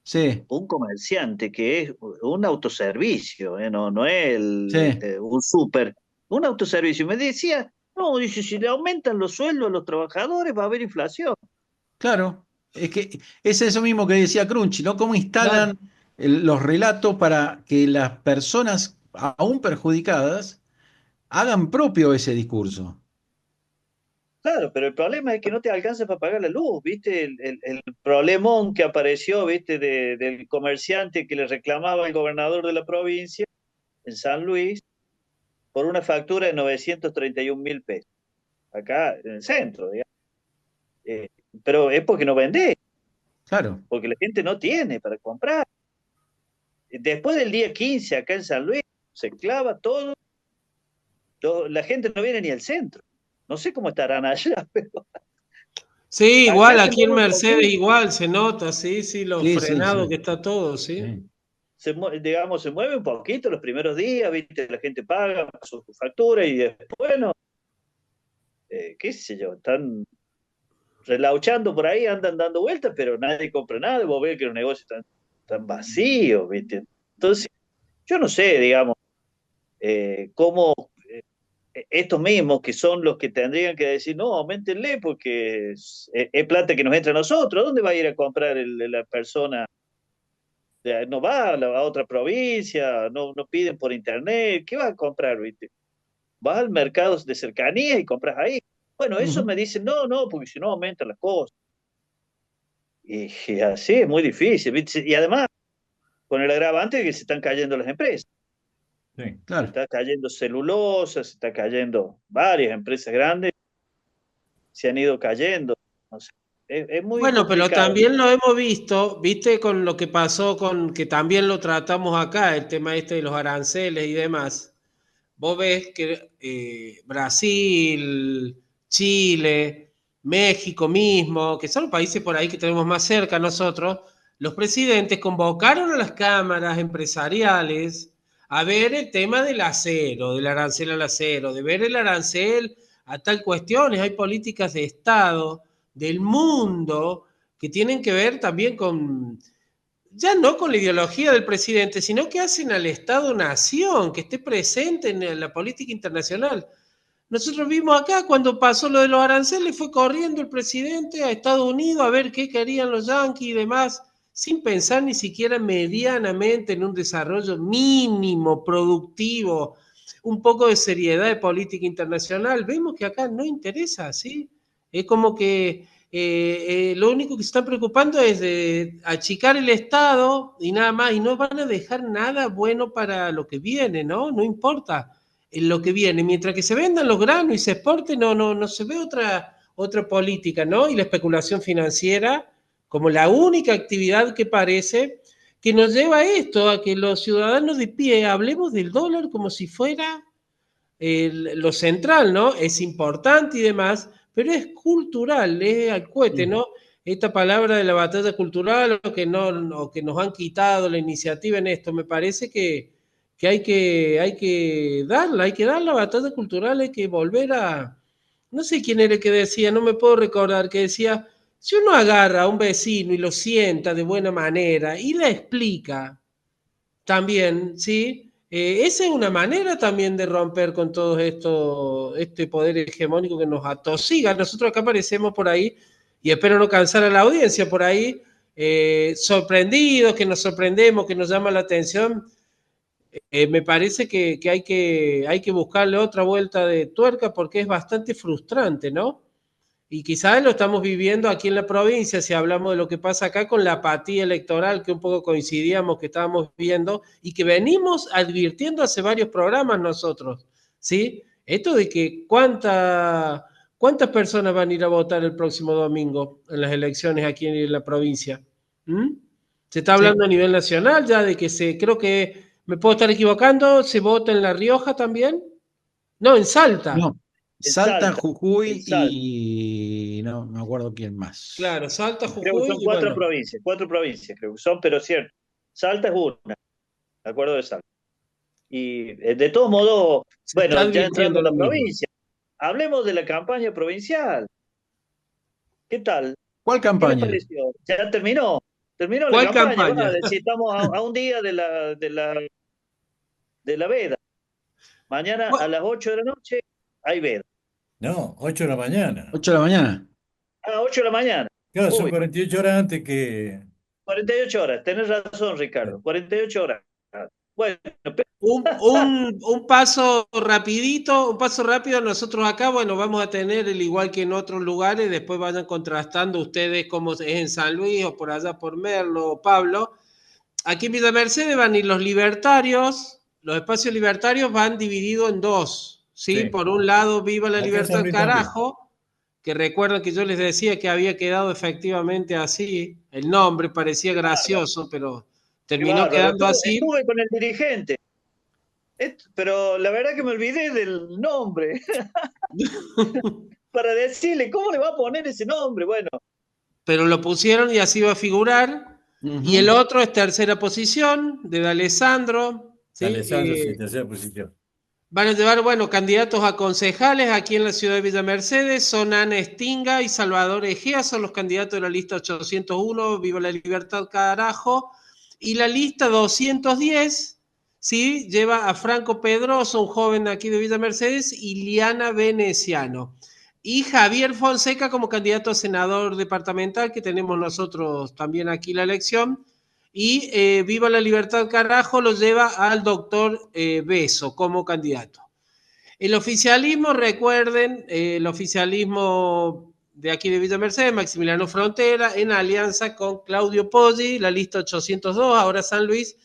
Speaker 3: sí,
Speaker 2: un comerciante que es un autoservicio, no, no es
Speaker 3: sí,
Speaker 2: un súper, un autoservicio. Me decía, no, dice, si le aumentan los sueldos a los trabajadores va a haber inflación.
Speaker 3: claro. Es que es eso mismo que decía Crunchy, ¿no? ¿Cómo
Speaker 4: Claro.
Speaker 3: instalan los relatos para que las personas aún perjudicadas hagan propio ese discurso?
Speaker 2: Claro, pero el problema es que no te alcanza para pagar la luz, ¿viste? El problemón que apareció, ¿viste? Del comerciante que le reclamaba al gobernador de la provincia en San Luis por una factura de 931.000 pesos, acá en el centro, digamos. Eh, pero es porque no vende,
Speaker 3: Claro.
Speaker 2: porque la gente no tiene para comprar. Después del día 15 acá en San Luis, se clava todo, la gente no viene ni al centro. No sé cómo estarán allá, pero
Speaker 4: Sí,
Speaker 2: acá
Speaker 4: igual,
Speaker 2: se
Speaker 4: aquí en
Speaker 2: mueve un
Speaker 4: Mercedes
Speaker 2: poquito.
Speaker 4: igual se nota, sí, sí, lo
Speaker 3: Sí, sí,
Speaker 4: frenado
Speaker 3: sí.
Speaker 4: que está todo, sí.
Speaker 3: Sí.
Speaker 2: Digamos, se mueve un poquito los primeros días, ¿viste? La gente paga su factura y después, bueno, qué sé yo, están relauchando por ahí, andan dando vueltas, pero nadie compra nada, vos ves que los negocios están vacíos, ¿viste? Entonces, yo no sé, digamos, cómo estos mismos que son los que tendrían que decir, no, aumentenle porque es plata que nos entra a nosotros, ¿dónde va a ir a comprar la persona? No va a otra provincia, no piden por internet, ¿qué va a comprar, viste? Vas al mercado de cercanía y compras ahí. Bueno, eso
Speaker 3: Ujú.
Speaker 2: me dicen, no, no, porque si no aumentan las cosas. Y así es muy difícil, ¿viste? Y además, con el agravante de que se están cayendo las empresas.
Speaker 1: sí.
Speaker 2: Se
Speaker 3: Claro.
Speaker 2: está cayendo celulosa, se está cayendo varias empresas grandes, se han ido cayendo. No sé, es muy
Speaker 4: Bueno, pero
Speaker 2: complicado.
Speaker 4: también lo hemos visto, viste, con lo que pasó con, que también lo tratamos acá, el tema este de los aranceles y demás. Vos ves que Brasil, Chile, México mismo, que son los países por ahí que tenemos más cerca nosotros, los presidentes convocaron a las cámaras empresariales a ver el tema del acero, del arancel al acero, de ver el arancel a tal cuestiones. Hay políticas de Estado, del mundo, que tienen que ver también con, ya no con la ideología del presidente, sino que hacen al Estado-nación, que esté presente en la política internacional. Nosotros vimos acá cuando pasó lo de los aranceles, fue corriendo el presidente a Estados Unidos a ver qué querían los yanquis y demás, sin pensar ni siquiera medianamente en un desarrollo mínimo, productivo, un poco de seriedad de política internacional. Vemos que acá no interesa, ¿sí? Es como que lo único que se están preocupando es de achicar el Estado y nada más, y no van a dejar nada bueno para lo que viene, ¿no? No importa en lo que viene. Mientras que se vendan los granos y se exporten, no se ve otra política, ¿no? Y la especulación financiera como la única actividad que parece que nos lleva a esto, a que los ciudadanos de pie hablemos del dólar como si fuera lo central, ¿no? Es importante y demás, pero es cultural, es al cohete, ¿no? Esta palabra de la batalla cultural o que nos han quitado la iniciativa en esto, me parece que hay que darla, hay que dar la batalla cultural, hay que volver a... No sé quién era el que decía, no me puedo recordar, que decía, si uno agarra a un vecino y lo sienta de buena manera y le explica también, ¿sí? Esa es una manera también de romper con todo esto, este poder hegemónico que nos atosiga. Nosotros acá aparecemos por ahí, y espero no cansar a la audiencia por ahí, sorprendidos, que nos sorprendemos, que nos llama la atención. Me parece que hay que buscarle otra vuelta de tuerca porque es bastante frustrante, ¿no? Y quizás lo estamos viviendo aquí en la provincia, si hablamos de lo que pasa acá con la apatía electoral que un poco coincidíamos que estábamos viendo y que venimos advirtiendo hace varios programas nosotros, ¿sí? Esto de que cuántas personas van a ir a votar el próximo domingo en las elecciones aquí en la provincia. ¿Mm? Se está
Speaker 3: Sí.
Speaker 4: hablando a nivel nacional ya de que creo que, me puedo estar equivocando, se vota en La Rioja también. No, en Salta.
Speaker 3: No,
Speaker 2: En
Speaker 3: Salta,
Speaker 2: Salta, en
Speaker 3: Jujuy
Speaker 2: Salta.
Speaker 3: y no me acuerdo quién más.
Speaker 4: Claro, Salta,
Speaker 2: Creo que
Speaker 4: Jujuy
Speaker 2: son
Speaker 4: y bueno.
Speaker 2: cuatro provincias creo que son, pero cierto. Salta es una, me acuerdo de Salta. Y de todos modos,
Speaker 4: Se está
Speaker 2: bueno, ya entrando
Speaker 4: advirtiendo
Speaker 2: a
Speaker 4: lo
Speaker 2: la
Speaker 4: mismo.
Speaker 2: provincia, hablemos de la campaña provincial. ¿Qué tal?
Speaker 3: ¿Cuál
Speaker 2: ¿Qué les
Speaker 3: campaña?
Speaker 2: pareció? ¿Ya terminó? Terminó la
Speaker 4: ¿Cuál
Speaker 2: campaña,
Speaker 4: campaña?
Speaker 2: va, si estamos a un día de la veda. Mañana a las 8 de la noche hay veda.
Speaker 1: No, 8 de la mañana.
Speaker 3: 8 de la mañana.
Speaker 2: A 8 de la mañana.
Speaker 1: Claro, son
Speaker 2: Uy,
Speaker 1: 48 horas antes que...
Speaker 2: 48 horas. Tenés razón, Ricardo. 48 horas. Bueno,
Speaker 4: Un paso rapidito, un paso rápido. Nosotros acá, bueno, vamos a tener, el igual que en otros lugares, después vayan contrastando ustedes cómo es en San Luis o por allá por Merlo o Pablo. Aquí en Villa Mercedes van a ir los libertarios, los espacios libertarios van divididos en dos, ¿sí?
Speaker 1: Sí,
Speaker 4: Por un lado, Viva la
Speaker 1: acá en San
Speaker 4: Libertad
Speaker 1: Luis también.
Speaker 4: Carajo, que recuerdan que yo les decía que había quedado efectivamente así, el nombre parecía
Speaker 2: qué bárbaro,
Speaker 4: gracioso, pero
Speaker 2: qué
Speaker 4: terminó
Speaker 2: bárbaro.
Speaker 4: quedando así.
Speaker 2: Estuve con el dirigente, pero la verdad que me olvidé del nombre para decirle cómo le va a poner ese nombre. Bueno,
Speaker 4: Pero lo pusieron y así va a figurar. Y el
Speaker 3: Ujú.
Speaker 4: otro es tercera posición, de Alessandro, ¿sí?
Speaker 1: Alessandro, sí, tercera posición.
Speaker 4: Van a llevar, bueno, candidatos a concejales aquí en la ciudad de Villa Mercedes, son Ana Estinga y Salvador Egea, son los candidatos de la lista 801, Viva la Libertad Carajo, y la lista 210, ¿sí? Lleva a Franco Pedroso, un joven aquí de Villa Mercedes, y Liana Veneciano. Y Javier Fonseca como candidato a senador departamental, que tenemos nosotros también aquí la elección, y Viva la Libertad Carajo lo lleva al doctor Beso como candidato. El oficialismo, recuerden, el oficialismo de aquí de Villa Mercedes, Maximiliano Frontera, en alianza con Claudio Poggi, la lista 802, ahora San Luis,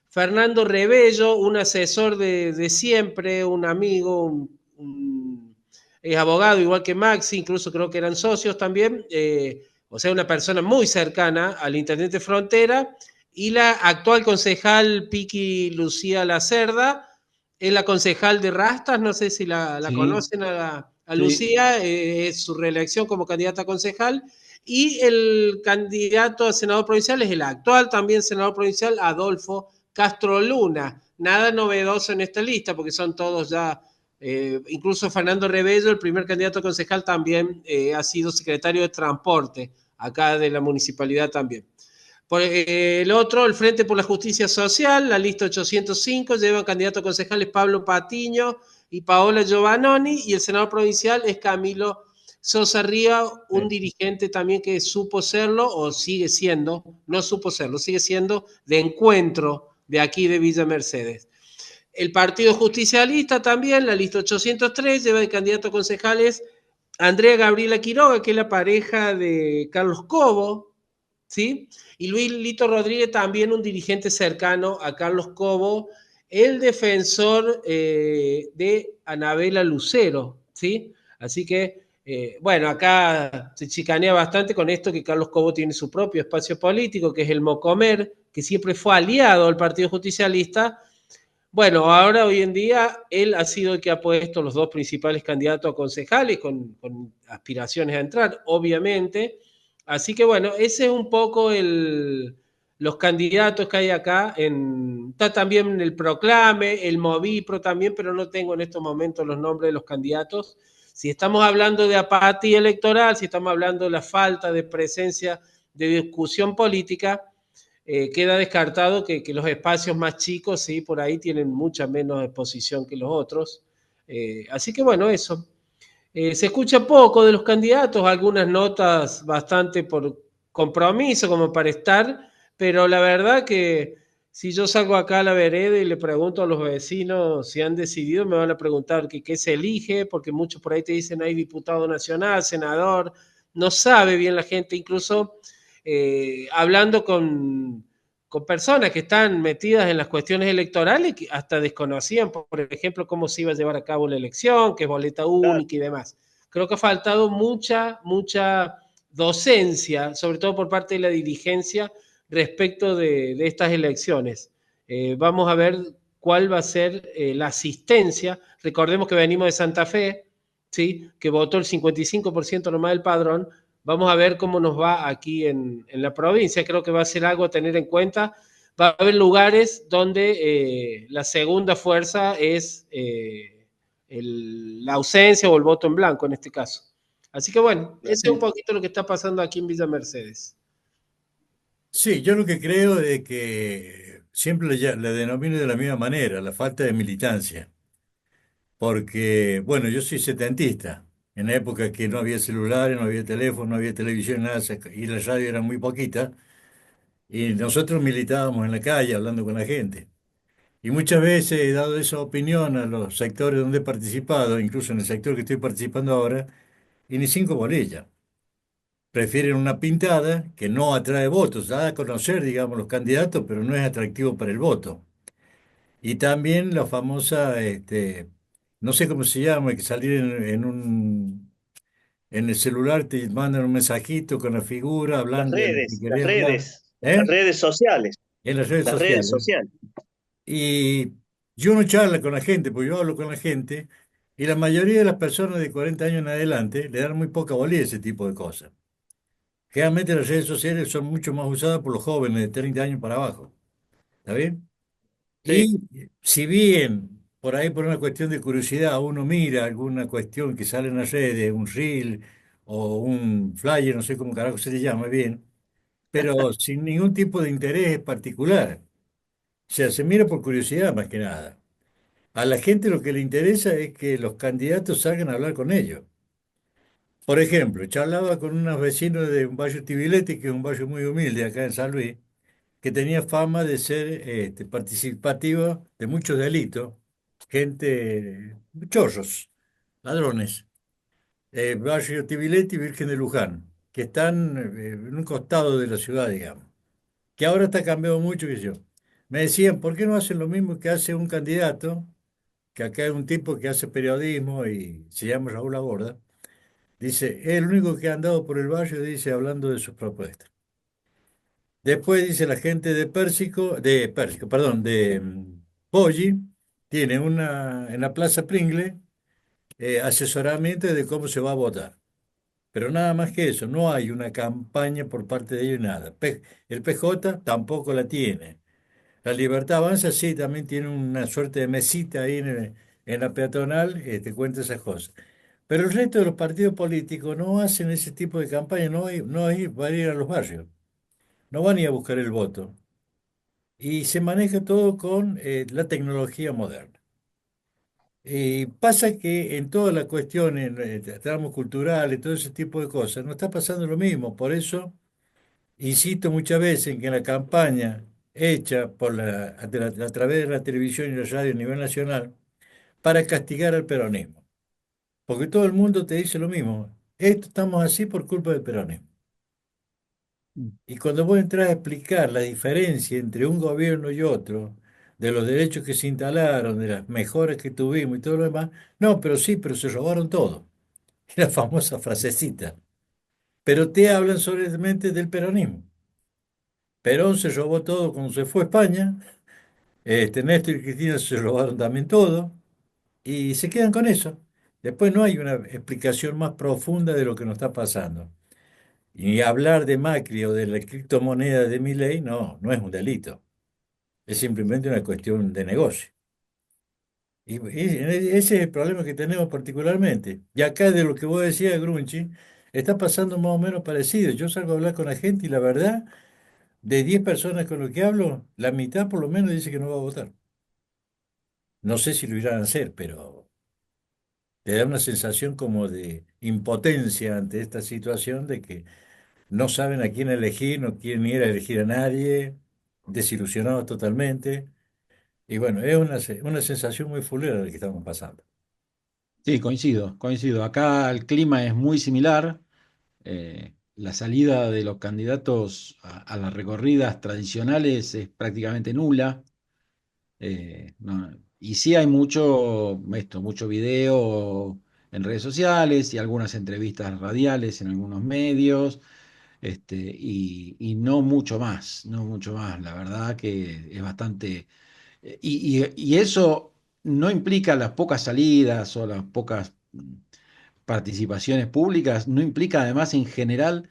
Speaker 4: Fernando Rebello, un asesor de siempre, un amigo, es abogado igual que Maxi, incluso creo que eran socios también, o sea, una persona muy cercana al intendente Frontera, y la actual concejal Piqui Lucía Lacerda, es la concejal de Rastas, no sé si la
Speaker 3: Sí,
Speaker 4: conocen a
Speaker 3: sí.
Speaker 4: Lucía, es su reelección como candidata a concejal, Y el candidato a senador provincial es el actual también senador provincial, Adolfo Castro Luna. Nada novedoso en esta lista, porque son todos ya, incluso Fernando Rebello, el primer candidato a concejal, también ha sido secretario de Transporte, acá de la municipalidad también. Por el otro, el Frente por la Justicia Social, la lista 805, llevan candidatos a concejales Pablo Patiño y Paola Giovannoni, y el senador provincial es Camilo Sosa Ría, un dirigente también que supo serlo, o sigue siendo, no supo serlo, sigue siendo de Encuentro de aquí de Villa Mercedes. El Partido Justicialista también, la lista 803, lleva de candidato a concejales Andrea Gabriela Quiroga, que es la pareja de Carlos Cobo, ¿sí? Y Luis Lito Rodríguez, también un dirigente cercano a Carlos Cobo, el defensor de Anabela Lucero, ¿sí? Así que, bueno, acá se chicanea bastante con esto que Carlos Cobo tiene su propio espacio político, que es el Mocomer, que siempre fue aliado al Partido Justicialista. Bueno, ahora hoy en día él ha sido el que ha puesto los dos principales candidatos a concejales con aspiraciones a entrar, obviamente. Así que bueno, ese es un poco los candidatos que hay acá. Está también el Proclame, el Movipro también, pero no tengo en estos momentos los nombres de los candidatos. Si estamos hablando de apatía electoral, si estamos hablando de la falta de presencia de discusión política, queda descartado que los espacios más chicos, sí, por ahí tienen mucha menos exposición que los otros. Así que bueno, eso. Se escucha poco de los candidatos, algunas notas bastante por compromiso, como para estar, pero la verdad que si yo salgo acá a la vereda y le pregunto a los vecinos si han decidido, me van a preguntar qué se elige, porque muchos por ahí te dicen hay diputado nacional, senador, no sabe bien la gente, incluso hablando con personas que están metidas en las cuestiones electorales, que hasta desconocían, por ejemplo, cómo se iba a llevar a cabo la elección, qué es boleta
Speaker 2: Claro.
Speaker 4: única y demás. Creo que ha faltado mucha docencia, sobre todo por parte de la dirigencia, respecto de estas elecciones. Vamos a ver cuál va a ser la asistencia. Recordemos que venimos de Santa Fe, ¿sí? Que votó el 55% nomás del padrón. Vamos a ver cómo nos va aquí en la provincia. Creo que va a ser algo a tener en cuenta. Va a haber lugares donde la segunda fuerza es la ausencia o el voto en blanco en este caso. Así que bueno, ese es un poquito lo que está pasando aquí en Villa Mercedes.
Speaker 1: Sí, yo lo que creo es que siempre le denomino de la misma manera, la falta de militancia. Porque, bueno, yo soy setentista, en la época que no había celulares, no había teléfono, no había televisión, nada, y la radio era muy poquita, y nosotros militábamos en la calle hablando con la gente. Y muchas veces he dado esa opinión a los sectores donde he participado, incluso en el sector que estoy participando ahora, y ni cinco bolillas. Prefieren una pintada que no atrae votos, da a conocer, digamos, los candidatos, pero no es atractivo para el voto. Y también la famosa, no sé cómo se llama, que salir en el celular te mandan un mensajito con la figura
Speaker 2: Las
Speaker 1: hablando de lo que
Speaker 2: redes, las
Speaker 1: querés hablar,
Speaker 2: redes, las
Speaker 1: ¿eh?
Speaker 2: redes sociales,
Speaker 1: En las redes
Speaker 2: las redes
Speaker 1: sociales.
Speaker 2: sociales.
Speaker 1: Y yo no charlo con la gente, porque yo hablo con la gente, y la mayoría de las personas de 40 años en adelante le dan muy poca bolilla a ese tipo de cosas. Generalmente las redes sociales son mucho más usadas por los jóvenes de 30 años para abajo. ¿Está bien?
Speaker 2: Sí,
Speaker 1: Y si bien por ahí por una cuestión de curiosidad uno mira alguna cuestión que sale en las redes, un reel o un flyer, no sé cómo carajo se le llama bien, pero sin ningún tipo de interés particular. O sea, se mira por curiosidad más que nada. A la gente lo que le interesa es que los candidatos salgan a hablar con ellos. Por ejemplo, charlaba con unos vecinos de un barrio Tibilete, que es un barrio muy humilde acá en San Luis, que tenía fama de ser participativa de muchos delitos, gente, chorros, ladrones, barrio Tibilete y Virgen de Luján, que están en un costado de la ciudad, digamos, que ahora está cambiado mucho, que yo. Me decían, ¿por qué no hacen lo mismo que hace un candidato, que acá es un tipo que hace periodismo y se llama Raúl Aborda? Dice, es el único que ha andado por el barrio, dice, hablando de sus propuestas. Después dice la gente de Pérsico, perdón, de Poggi, tiene en la Plaza Pringle, asesoramiento de cómo se va a votar. Pero nada más que eso, no hay una campaña por parte de ellos, nada. El PJ tampoco la tiene. La Libertad Avanza sí, también tiene una suerte de mesita ahí en la peatonal, te cuenta esas cosas. Pero el resto de los partidos políticos no hacen ese tipo de campaña, van a ir a los barrios, no van a ir a buscar el voto. Y se maneja todo con la tecnología moderna. Pasa que en toda la cuestión, en tramos culturales, todo ese tipo de cosas, no está pasando lo mismo. Por eso insisto muchas veces en que la campaña hecha a través de la televisión y la radio a nivel nacional para castigar al peronismo. Porque todo el mundo te dice lo mismo. Esto estamos así por culpa del peronismo. Y cuando vos entras a explicar la diferencia entre un gobierno y otro, de los derechos que se instalaron, de las mejoras que tuvimos y todo lo demás, no, pero sí, pero se robaron todo. La famosa frasecita. Pero te hablan solamente del peronismo. Perón se robó todo cuando se fue a España, Néstor y Cristina se robaron también todo, y se quedan con eso. Después no hay una explicación más profunda de lo que nos está pasando. Y hablar de Macri o de la criptomoneda de Milei, no, no es un delito. Es simplemente una cuestión de negocio. Ese es el problema que tenemos particularmente. Y acá de lo que vos decías, Grunchi, está pasando más o menos parecido. Yo salgo a hablar con la gente y la verdad, de 10 personas con las que hablo, la mitad por lo menos dice que no va a votar. No sé si lo irán a hacer, pero te da una sensación como de impotencia ante esta situación de que no saben a quién elegir, no quieren ir a elegir a nadie, desilusionados totalmente. Y bueno, es una sensación muy fulera la que estamos pasando.
Speaker 3: Sí, coincido, coincido. Acá el clima es muy similar. La salida de los candidatos a las recorridas tradicionales es prácticamente nula. Y sí hay mucho video en redes sociales y algunas entrevistas radiales en algunos medios, y no mucho más, no mucho más. La verdad que es bastante. Y eso no implica las pocas salidas o las pocas participaciones públicas, no implica además en general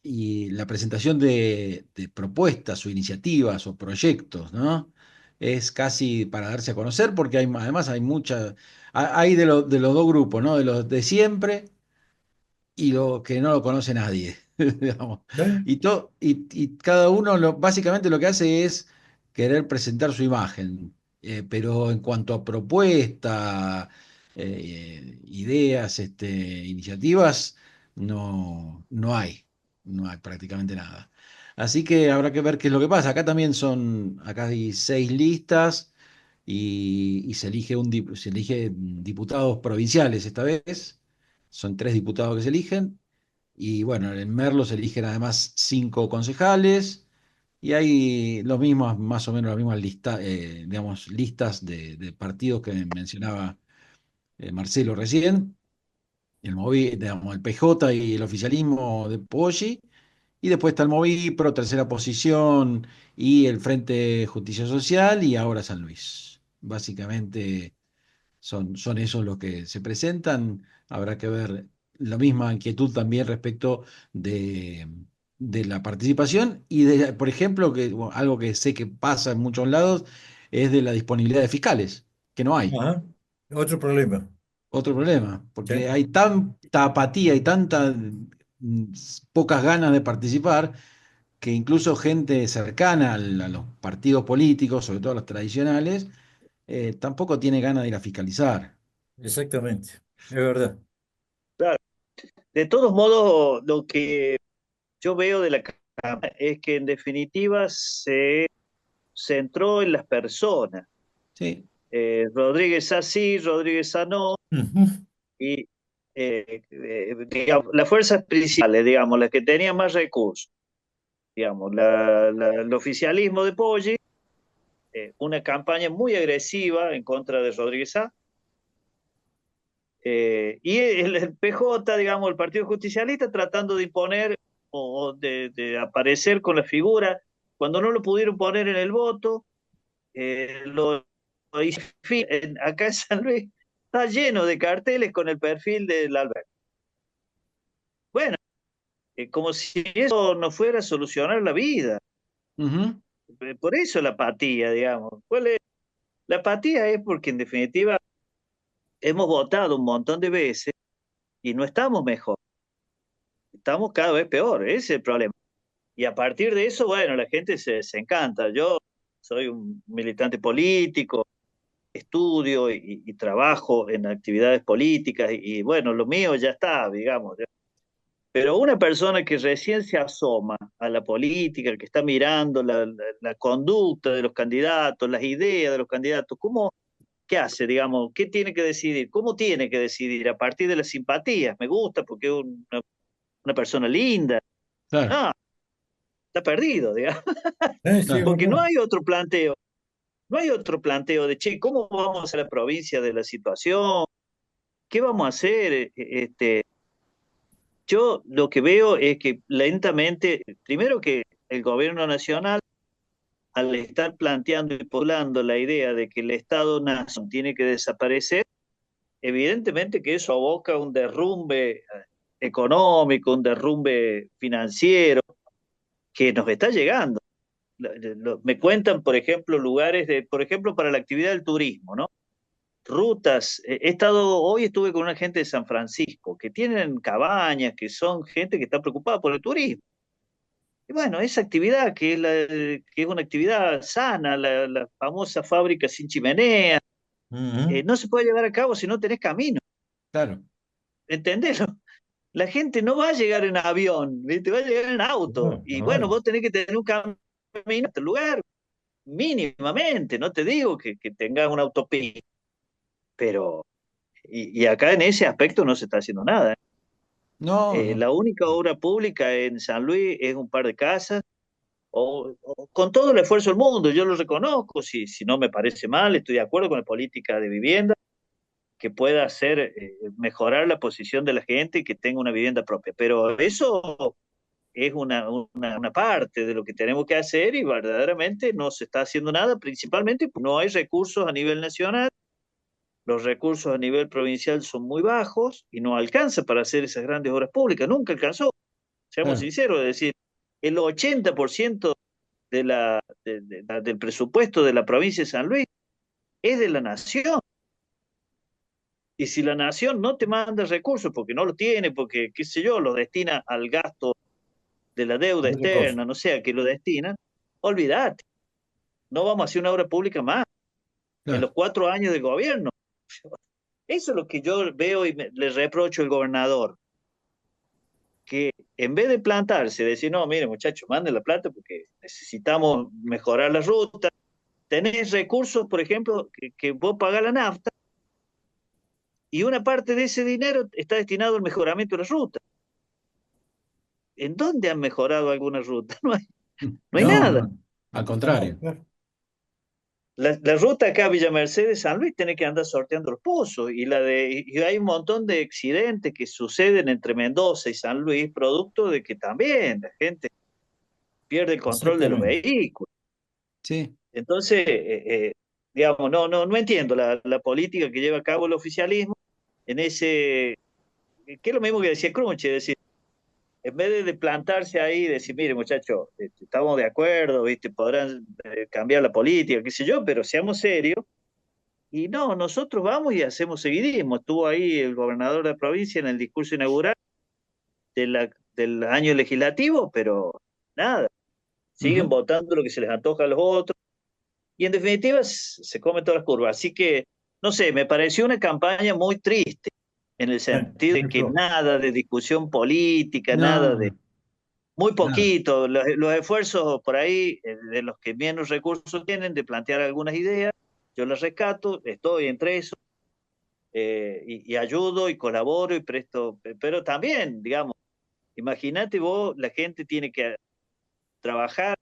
Speaker 3: y la presentación de propuestas o iniciativas o proyectos, ¿no? Es casi para darse a conocer porque además hay hay de los dos grupos, ¿no? De los de siempre y lo que no lo conoce nadie, digamos.
Speaker 1: ¿Eh?
Speaker 3: Y cada uno básicamente lo que hace es querer presentar su imagen. Pero en cuanto a propuesta, ideas, iniciativas, no hay prácticamente nada. Así que habrá que ver qué es lo que pasa. Acá hay 6 listas y se elige diputados provinciales esta vez. Son 3 diputados que se eligen. Y bueno, en Merlo se eligen además 5 concejales. Y hay los mismos, más o menos las mismas digamos, listas de partidos que mencionaba Marcelo recién. Digamos, el PJ y el oficialismo de Poggi. Y después está el Movipro, tercera posición, y el Frente Justicia Social, y ahora San Luis. Básicamente son esos los que se presentan. Habrá que ver la misma inquietud también respecto de, de la participación y por ejemplo, bueno, algo que sé que pasa en muchos lados es de la disponibilidad de fiscales, que no hay.
Speaker 1: Ajá. Otro problema.
Speaker 3: Otro problema, porque
Speaker 1: ¿Sí?
Speaker 3: hay tanta apatía y tantas pocas ganas de participar que incluso gente cercana a los partidos políticos, sobre todo los tradicionales, tampoco tiene ganas de ir a fiscalizar.
Speaker 1: Exactamente. Es verdad.
Speaker 2: Claro. De todos modos, lo que yo veo de la Cámara es que en definitiva se centró en las personas.
Speaker 3: Sí.
Speaker 2: Rodríguez así, Rodríguez a no,
Speaker 1: Ujú.
Speaker 2: y digamos, las fuerzas principales, digamos, las que tenían más recursos, digamos, el oficialismo de Poggi, una campaña muy agresiva en contra de Rodríguez A. Y el PJ, digamos, el Partido Justicialista, tratando de imponer o de aparecer con la figura, cuando no lo pudieron poner en el voto, lo hizo. Acá en San Luis está lleno de carteles con el perfil del Alberto. como si eso no fuera a solucionar la vida.
Speaker 3: Ujú.
Speaker 2: Por eso la apatía, digamos. ¿Cuál es? La apatía es porque en definitiva hemos votado un montón de veces y no estamos mejor, estamos cada vez peor, ese es el problema. Y a partir de eso, bueno, la gente se encanta. Yo soy un militante político, estudio y trabajo en actividades políticas bueno, lo mío ya está, digamos. Pero una persona que recién se asoma a la política, que está mirando la conducta de los candidatos, las ideas de los candidatos, ¿cómo, qué hace, digamos? ¿Qué tiene que decidir? ¿Cómo tiene que decidir? A partir de las simpatías. Me gusta porque es una persona linda.
Speaker 3: Claro,
Speaker 2: No, está perdido, digamos.
Speaker 1: Sí, es
Speaker 3: claro.
Speaker 2: Porque no
Speaker 1: verdad.
Speaker 2: hay otro planteo. No hay otro planteo de, che, ¿cómo vamos a la provincia de la situación? ¿Qué vamos a hacer? Yo lo que veo es que lentamente, primero que el gobierno nacional, al estar planteando y poblando la idea de que el Estado-nación tiene que desaparecer, evidentemente que eso aboca a un derrumbe económico, un derrumbe financiero que nos está llegando. Me cuentan, por ejemplo, lugares por ejemplo, para la actividad del turismo, ¿no? Rutas. Hoy estuve con una gente de San Francisco que tienen cabañas, que son gente que está preocupada por el turismo. Y bueno, esa actividad que es una actividad sana, la famosa fábrica sin chimenea,
Speaker 1: Ujú.
Speaker 2: no se puede llevar a cabo si no tenés camino.
Speaker 3: Claro.
Speaker 2: ¿Entendés? La gente no va a llegar en avión, ¿viste? Va a llegar en auto.
Speaker 1: No,
Speaker 2: Y bueno,
Speaker 1: caballo.
Speaker 2: vos tenés que tener un camino a este lugar, mínimamente. No te digo que tengas una autopista, pero. Y acá en ese aspecto no se está haciendo nada.
Speaker 3: No, no.
Speaker 2: La única obra pública en San Luis es un par de casas, con todo el esfuerzo del mundo, yo lo reconozco, si no me parece mal, estoy de acuerdo con la política de vivienda, que pueda hacer mejorar la posición de la gente y que tenga una vivienda propia. Pero eso es una parte de lo que tenemos que hacer y verdaderamente no se está haciendo nada, principalmente porque no hay recursos a nivel nacional, los recursos a nivel provincial son muy bajos y no alcanza para hacer esas grandes obras públicas, nunca alcanzó, seamos
Speaker 3: Claro.
Speaker 2: sinceros, es decir, el 80% del presupuesto de la provincia de San Luis es de la nación. Y si la nación no te manda recursos porque no lo tiene, porque, qué sé yo, lo destina al gasto de la deuda
Speaker 1: Otra cosa.
Speaker 2: externa, no sé a qué lo destina, olvídate, no vamos a hacer una obra pública más en
Speaker 3: Claro.
Speaker 2: los 4 años de gobierno. Eso es lo que yo veo y le reprocho al gobernador, que en vez de plantarse, decir, no, mire muchachos, manden la plata porque necesitamos mejorar la ruta, tenés recursos, por ejemplo, que vos pagás la nafta y una parte de ese dinero está destinado al mejoramiento de la ruta. ¿En dónde han mejorado alguna ruta? No hay
Speaker 3: No,
Speaker 2: nada.
Speaker 3: no. Al
Speaker 1: No, no,
Speaker 3: contrario.
Speaker 1: claro.
Speaker 2: La ruta acá a Villa Mercedes, San Luis, tiene que andar sorteando los pozos y hay un montón de accidentes que suceden entre Mendoza y San Luis, producto de que también la gente pierde el control de los
Speaker 1: Exactamente.
Speaker 2: vehículos.
Speaker 3: Sí.
Speaker 2: Entonces, digamos, no entiendo la política que lleva a cabo el oficialismo en que es lo mismo que decía Crunch, es decir, en vez de plantarse ahí y decir, mire muchachos, estamos de acuerdo, ¿viste? Podrán cambiar la política, qué sé yo, pero seamos serios. Y no, nosotros vamos y hacemos seguidismo. Estuvo ahí el gobernador de la provincia en el discurso inaugural del año legislativo, pero nada, siguen
Speaker 3: Ujú.
Speaker 2: votando lo que se les antoja a los otros. Y en definitiva se comen todas las curvas. Así que, no sé, me pareció una campaña muy triste, en el sentido de
Speaker 1: Muy
Speaker 2: que
Speaker 1: flojo.
Speaker 2: nada de discusión política, nada de.
Speaker 3: No,
Speaker 2: Muy
Speaker 3: nada.
Speaker 2: poquito, los esfuerzos por ahí de los que menos recursos tienen de plantear algunas ideas, yo las rescato, estoy entre eso, y ayudo y colaboro y presto, pero también, digamos, imagínate vos, la gente tiene que trabajar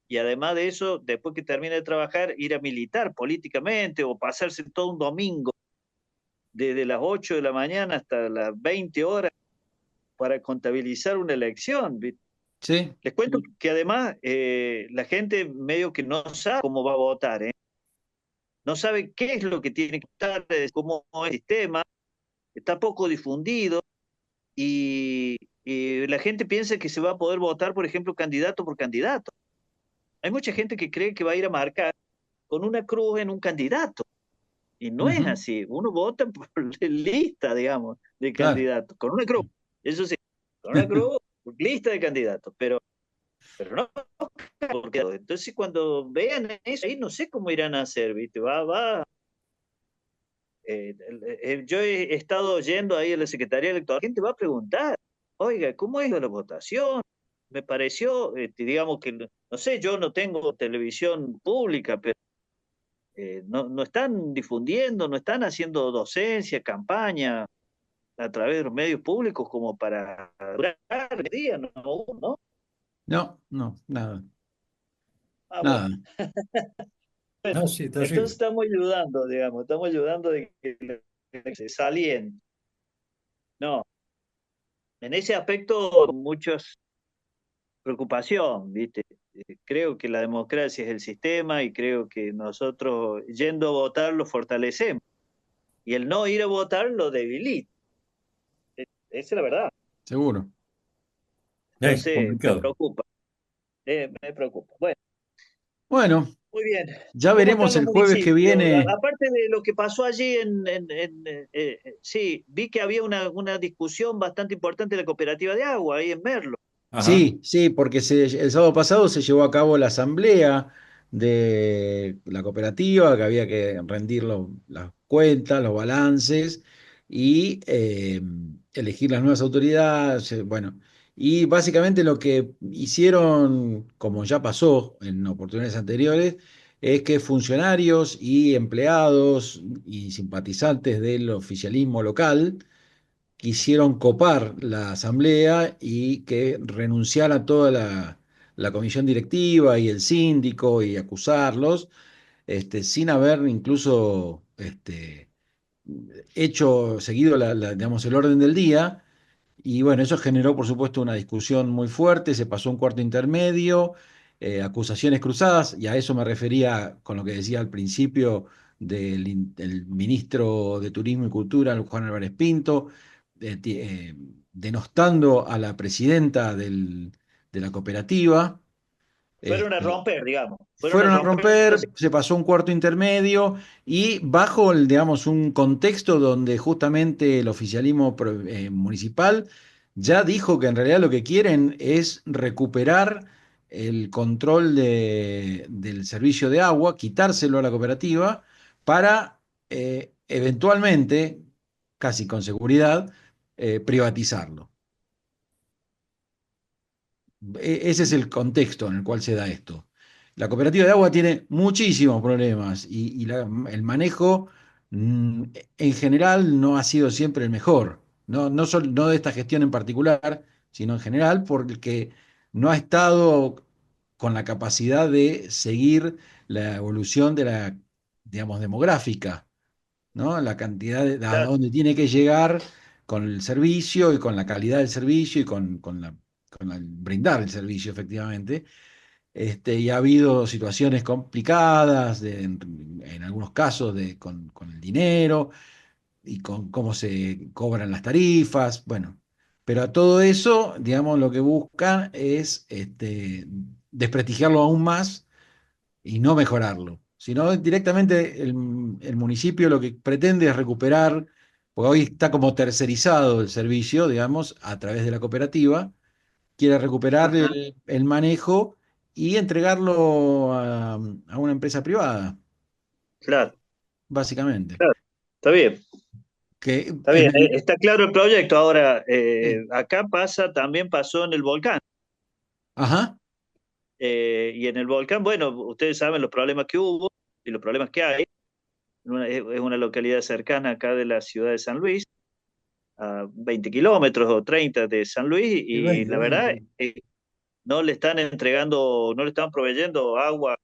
Speaker 2: y además de eso, después que termine de trabajar, ir a militar políticamente o pasarse todo un domingo desde las 8 de la mañana hasta las 20 horas para contabilizar una elección, ¿viste?
Speaker 3: Sí.
Speaker 2: Les cuento que además la gente medio que no sabe cómo va a votar, ¿eh? No sabe qué es lo que tiene que votar, cómo es el sistema, está poco difundido y y la gente piensa que se va a poder votar, por ejemplo, candidato por candidato. Hay mucha gente que cree que va a ir a marcar con una cruz en un candidato. Y no es
Speaker 3: Ujú,
Speaker 2: así. Uno vota por lista, digamos, de
Speaker 3: claro.
Speaker 2: candidatos, con una cruz. Eso sí, con una cruz, lista de candidatos, pero no. Porque, entonces, cuando vean eso, ahí no sé cómo irán a hacer, ¿viste? Yo he estado yendo ahí a la Secretaría Electoral, la gente va a preguntar, oiga, ¿cómo es la votación? Me pareció, digamos que, no sé, yo no tengo televisión pública, pero no están difundiendo, no están haciendo docencia, campaña a través de los medios públicos como para durar el día, ¿no? ¿No?
Speaker 3: No, no, nada,
Speaker 2: Ah, bueno.
Speaker 3: nada.
Speaker 1: No, sí,
Speaker 2: Entonces
Speaker 1: terrible.
Speaker 2: estamos ayudando, digamos, estamos ayudando de que se salien. No, en ese aspecto muchos preocupación, ¿viste? Creo que la democracia es el sistema y creo que nosotros yendo a votar lo fortalecemos y el no ir a votar lo debilita. Esa es la verdad.
Speaker 3: Seguro.
Speaker 2: Entonces me
Speaker 1: Complicado.
Speaker 2: preocupa, me preocupa. Bueno,
Speaker 3: Bueno,
Speaker 2: muy bien.
Speaker 3: ya
Speaker 2: ¿Cómo están
Speaker 3: veremos
Speaker 2: los
Speaker 3: el jueves que
Speaker 2: municipios?
Speaker 3: viene.
Speaker 2: Aparte de lo que pasó allí sí, vi que había una discusión bastante importante de la cooperativa de agua ahí en Merlo.
Speaker 1: Ajá.
Speaker 3: Sí, sí, porque el sábado pasado se llevó a cabo la asamblea de la cooperativa, que había que rendir las cuentas, los balances y elegir las nuevas autoridades. Bueno, y básicamente lo que hicieron, como ya pasó en oportunidades anteriores, es que funcionarios y empleados y simpatizantes del oficialismo local quisieron copar la asamblea y que renunciara toda la comisión directiva y el síndico y acusarlos, sin haber incluso seguido digamos, el orden del día. Y bueno, eso generó, por supuesto, una discusión muy fuerte, se pasó a un cuarto intermedio, acusaciones cruzadas, y a eso me refería con lo que decía al principio del ministro de Turismo y Cultura, Juan Álvarez Pinto, denostando a la presidenta de la cooperativa.
Speaker 2: Fueron a
Speaker 3: Este,
Speaker 2: romper, digamos, fueron a
Speaker 3: Fueron a
Speaker 2: romper la...
Speaker 3: romper, se pasó un cuarto intermedio y bajo digamos, un contexto donde justamente el oficialismo municipal ya dijo que en realidad lo que quieren es recuperar el control del servicio de agua, quitárselo a la cooperativa para eventualmente, casi con seguridad, privatizarlo. Ese es el contexto en el cual se da esto. La cooperativa de agua tiene muchísimos problemas y el manejo en general no ha sido siempre el mejor. No de esta gestión en particular, sino en general porque no ha estado con la capacidad de seguir la evolución de digamos, demográfica, ¿no? La cantidad a
Speaker 2: Claro,
Speaker 3: dónde tiene que llegar con el servicio y con la calidad del servicio y brindar el servicio efectivamente. Y ha habido situaciones complicadas en algunos casos con el dinero y con cómo se cobran las tarifas, bueno. Pero a todo eso, digamos, lo que buscan es desprestigiarlo aún más y no mejorarlo, sino directamente el municipio lo que pretende es recuperar, porque hoy está como tercerizado el servicio, digamos, a través de la cooperativa, quiere recuperar
Speaker 2: ajá,
Speaker 3: el manejo y entregarlo a una empresa privada,
Speaker 2: claro,
Speaker 3: básicamente.
Speaker 2: claro, está bien,
Speaker 3: Que
Speaker 2: está
Speaker 3: en
Speaker 2: bien,
Speaker 3: el,
Speaker 2: está claro el proyecto. Ahora,
Speaker 3: sí.
Speaker 2: acá también pasó en el volcán.
Speaker 3: Ajá,
Speaker 2: Y en el volcán, bueno, ustedes saben los problemas que hubo y los problemas que hay. Es una localidad cercana acá de la ciudad de San Luis, a 20 kilómetros o 30 de San Luis,
Speaker 1: Y
Speaker 2: y
Speaker 1: 20,
Speaker 2: la verdad,
Speaker 1: 20.
Speaker 2: no le están entregando, no le están proveyendo agua.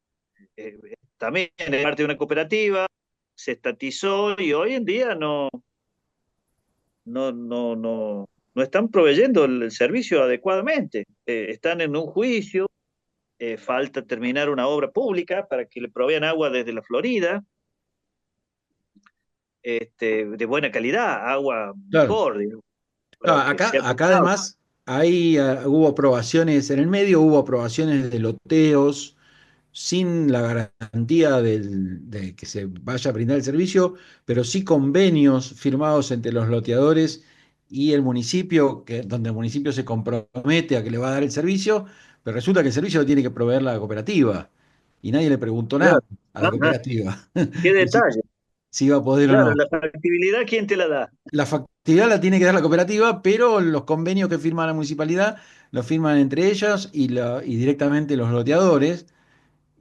Speaker 2: También es parte de una cooperativa, se estatizó y hoy en día no están proveyendo el servicio adecuadamente. Están en un juicio, falta terminar una obra pública para que le provean agua desde la Florida, de buena calidad, agua
Speaker 3: claro.
Speaker 2: mejor, digamos,
Speaker 3: No,
Speaker 2: para que sea
Speaker 3: acá
Speaker 2: potable.
Speaker 3: además. ahí hubo aprobaciones, en el medio hubo aprobaciones de loteos sin la garantía de que se vaya a brindar el servicio, pero sí convenios firmados entre los loteadores y el municipio, donde el municipio se compromete a que le va a dar el servicio, pero resulta que el servicio lo tiene que proveer la cooperativa y nadie le preguntó nada
Speaker 2: Claro.
Speaker 3: a la
Speaker 2: Ajá,
Speaker 3: cooperativa
Speaker 2: qué
Speaker 3: de
Speaker 2: detalle.
Speaker 3: si iba a poder o
Speaker 2: Claro,
Speaker 3: no.
Speaker 2: la factibilidad, ¿quién te la da?
Speaker 3: La factibilidad la tiene que dar la cooperativa, pero los convenios que firma la municipalidad los firman entre ellos y directamente los loteadores.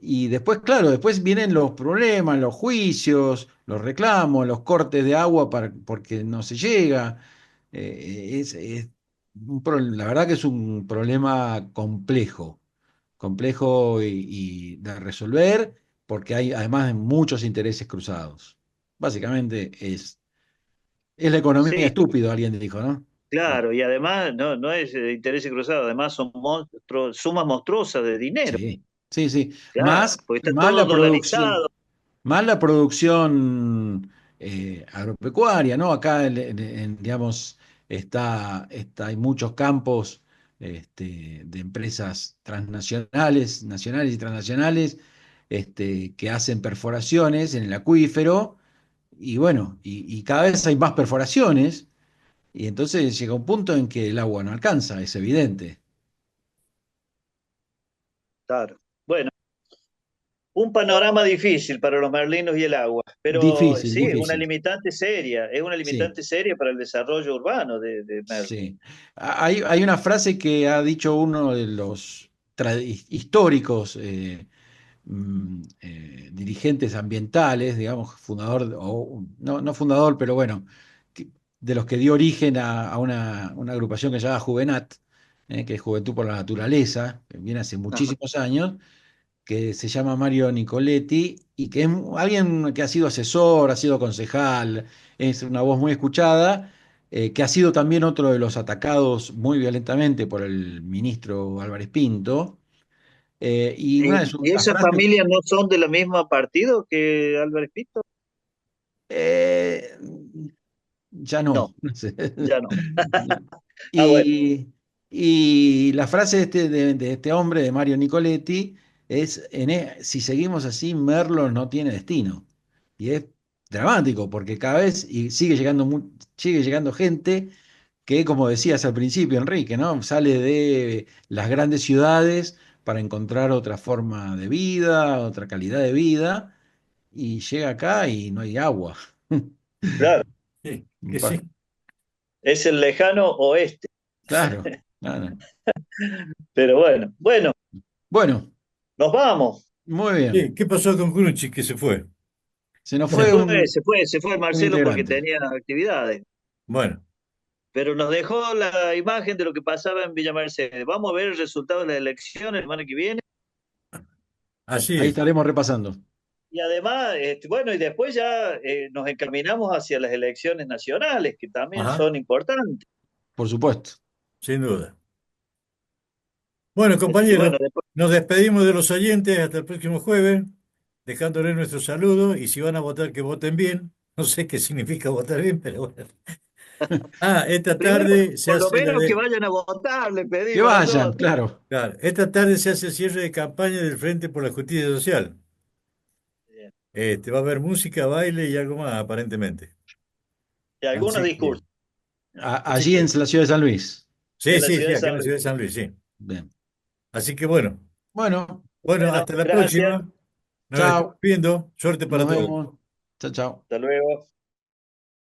Speaker 3: Y después, claro, después vienen los problemas, los juicios, los reclamos, los cortes de agua porque no se llega. La verdad que es un problema complejo, complejo y de resolver, porque hay además muchos intereses cruzados. Básicamente es la economía
Speaker 2: Sí,
Speaker 3: estúpido, alguien dijo, ¿no?
Speaker 2: claro, y además no es de interés cruzado, además son sumas monstruosas de dinero,
Speaker 3: Sí, sí, sí.
Speaker 2: claro, porque está
Speaker 3: Más
Speaker 2: todo
Speaker 3: la producción.
Speaker 2: dolarizado.
Speaker 3: Más la producción agropecuaria, ¿no? Acá, digamos, hay muchos campos de empresas transnacionales, nacionales y transnacionales, que hacen perforaciones en el acuífero, y bueno, y cada vez hay más perforaciones, y entonces llega un punto en que el agua no alcanza, es evidente.
Speaker 2: Claro. Bueno, un panorama difícil para los merlinos y el agua, pero
Speaker 3: Difícil,
Speaker 2: sí,
Speaker 3: difícil.
Speaker 2: es una
Speaker 3: Sí.
Speaker 2: limitante seria para el desarrollo urbano de Merlo.
Speaker 3: Sí. Hay una frase que ha dicho uno de los históricos dirigentes ambientales, digamos, fundador, o no, no fundador, pero bueno, de los que dio origen a una agrupación que se llama Juvenat, que es Juventud por la Naturaleza, que viene hace
Speaker 2: Ajá.
Speaker 3: muchísimos años, que se llama Mario Nicoletti y que es alguien que ha sido asesor, ha sido concejal, es una voz muy escuchada, que ha sido también otro de los atacados muy violentamente por el ministro Álvarez Pinto. Y una de
Speaker 2: ¿Y
Speaker 3: las
Speaker 2: esas
Speaker 3: frases,
Speaker 2: familias no son de la misma partido que Álvarez Pinto?
Speaker 3: eh, ya no,
Speaker 2: No,
Speaker 3: no sé.
Speaker 2: ya no. Ah, bueno,
Speaker 3: Y la frase de este hombre, de Mario Nicoletti, es, si seguimos así, Merlo no tiene destino. Y es dramático, porque cada vez sigue llegando, sigue llegando gente que, como decías al principio, Enrique, ¿no? Sale de las grandes ciudades para encontrar otra forma de vida, otra calidad de vida, y llega acá y no hay agua.
Speaker 2: claro,
Speaker 1: Sí, que sí.
Speaker 2: es el lejano oeste.
Speaker 3: Claro, claro.
Speaker 2: Pero bueno, bueno,
Speaker 3: Bueno,
Speaker 2: nos vamos.
Speaker 3: muy bien.
Speaker 1: Sí, ¿qué pasó con Crunchy que se fue?
Speaker 3: Se nos
Speaker 2: Se
Speaker 3: fue
Speaker 2: fue, se fue
Speaker 3: un
Speaker 2: Marcelo porque
Speaker 3: integrante.
Speaker 2: tenía actividades,
Speaker 1: Bueno,
Speaker 2: pero nos dejó la imagen de lo que pasaba en Villa Mercedes. Vamos a ver el resultado de las elecciones el semana que viene.
Speaker 1: así
Speaker 3: Ahí
Speaker 1: es.
Speaker 3: estaremos repasando.
Speaker 2: Y además, bueno, y después ya nos encaminamos hacia las elecciones nacionales, que también
Speaker 1: Ajá,
Speaker 2: son importantes.
Speaker 3: Por supuesto.
Speaker 1: sin duda. Bueno,
Speaker 2: Así que bueno,
Speaker 1: compañeros,
Speaker 2: después,
Speaker 1: nos despedimos de los oyentes hasta el próximo jueves, dejándoles nuestro saludo y si van a votar, que voten bien. No sé qué significa votar bien, pero bueno. Ah, esta
Speaker 2: primero,
Speaker 1: tarde se
Speaker 2: por lo
Speaker 1: hace
Speaker 2: menos que vayan a votar, le
Speaker 3: Que
Speaker 2: pedimos
Speaker 3: vayan,
Speaker 2: nosotros.
Speaker 3: claro.
Speaker 1: claro, esta tarde se hace el cierre de campaña del Frente por la Justicia Social.
Speaker 2: Bien.
Speaker 1: Va a haber música, baile y algo más, aparentemente.
Speaker 2: Y algunos
Speaker 1: Así que,
Speaker 2: discursos
Speaker 1: así
Speaker 3: Allí en
Speaker 1: que,
Speaker 3: la ciudad de San Luis.
Speaker 1: sí,
Speaker 2: en la
Speaker 1: sí,
Speaker 2: ciudad
Speaker 1: sí,
Speaker 2: de
Speaker 1: acá
Speaker 2: San
Speaker 1: en la
Speaker 2: Luis.
Speaker 1: ciudad de San Luis, sí.
Speaker 3: Bien.
Speaker 1: Así que bueno,
Speaker 3: Bueno,
Speaker 1: bueno,
Speaker 2: Bueno,
Speaker 1: hasta la
Speaker 2: gracias.
Speaker 1: próxima. Nos estamos
Speaker 3: chao.
Speaker 1: viendo. Suerte para
Speaker 3: Nos
Speaker 1: todos.
Speaker 3: vemos. Chao, chao.
Speaker 2: Hasta luego.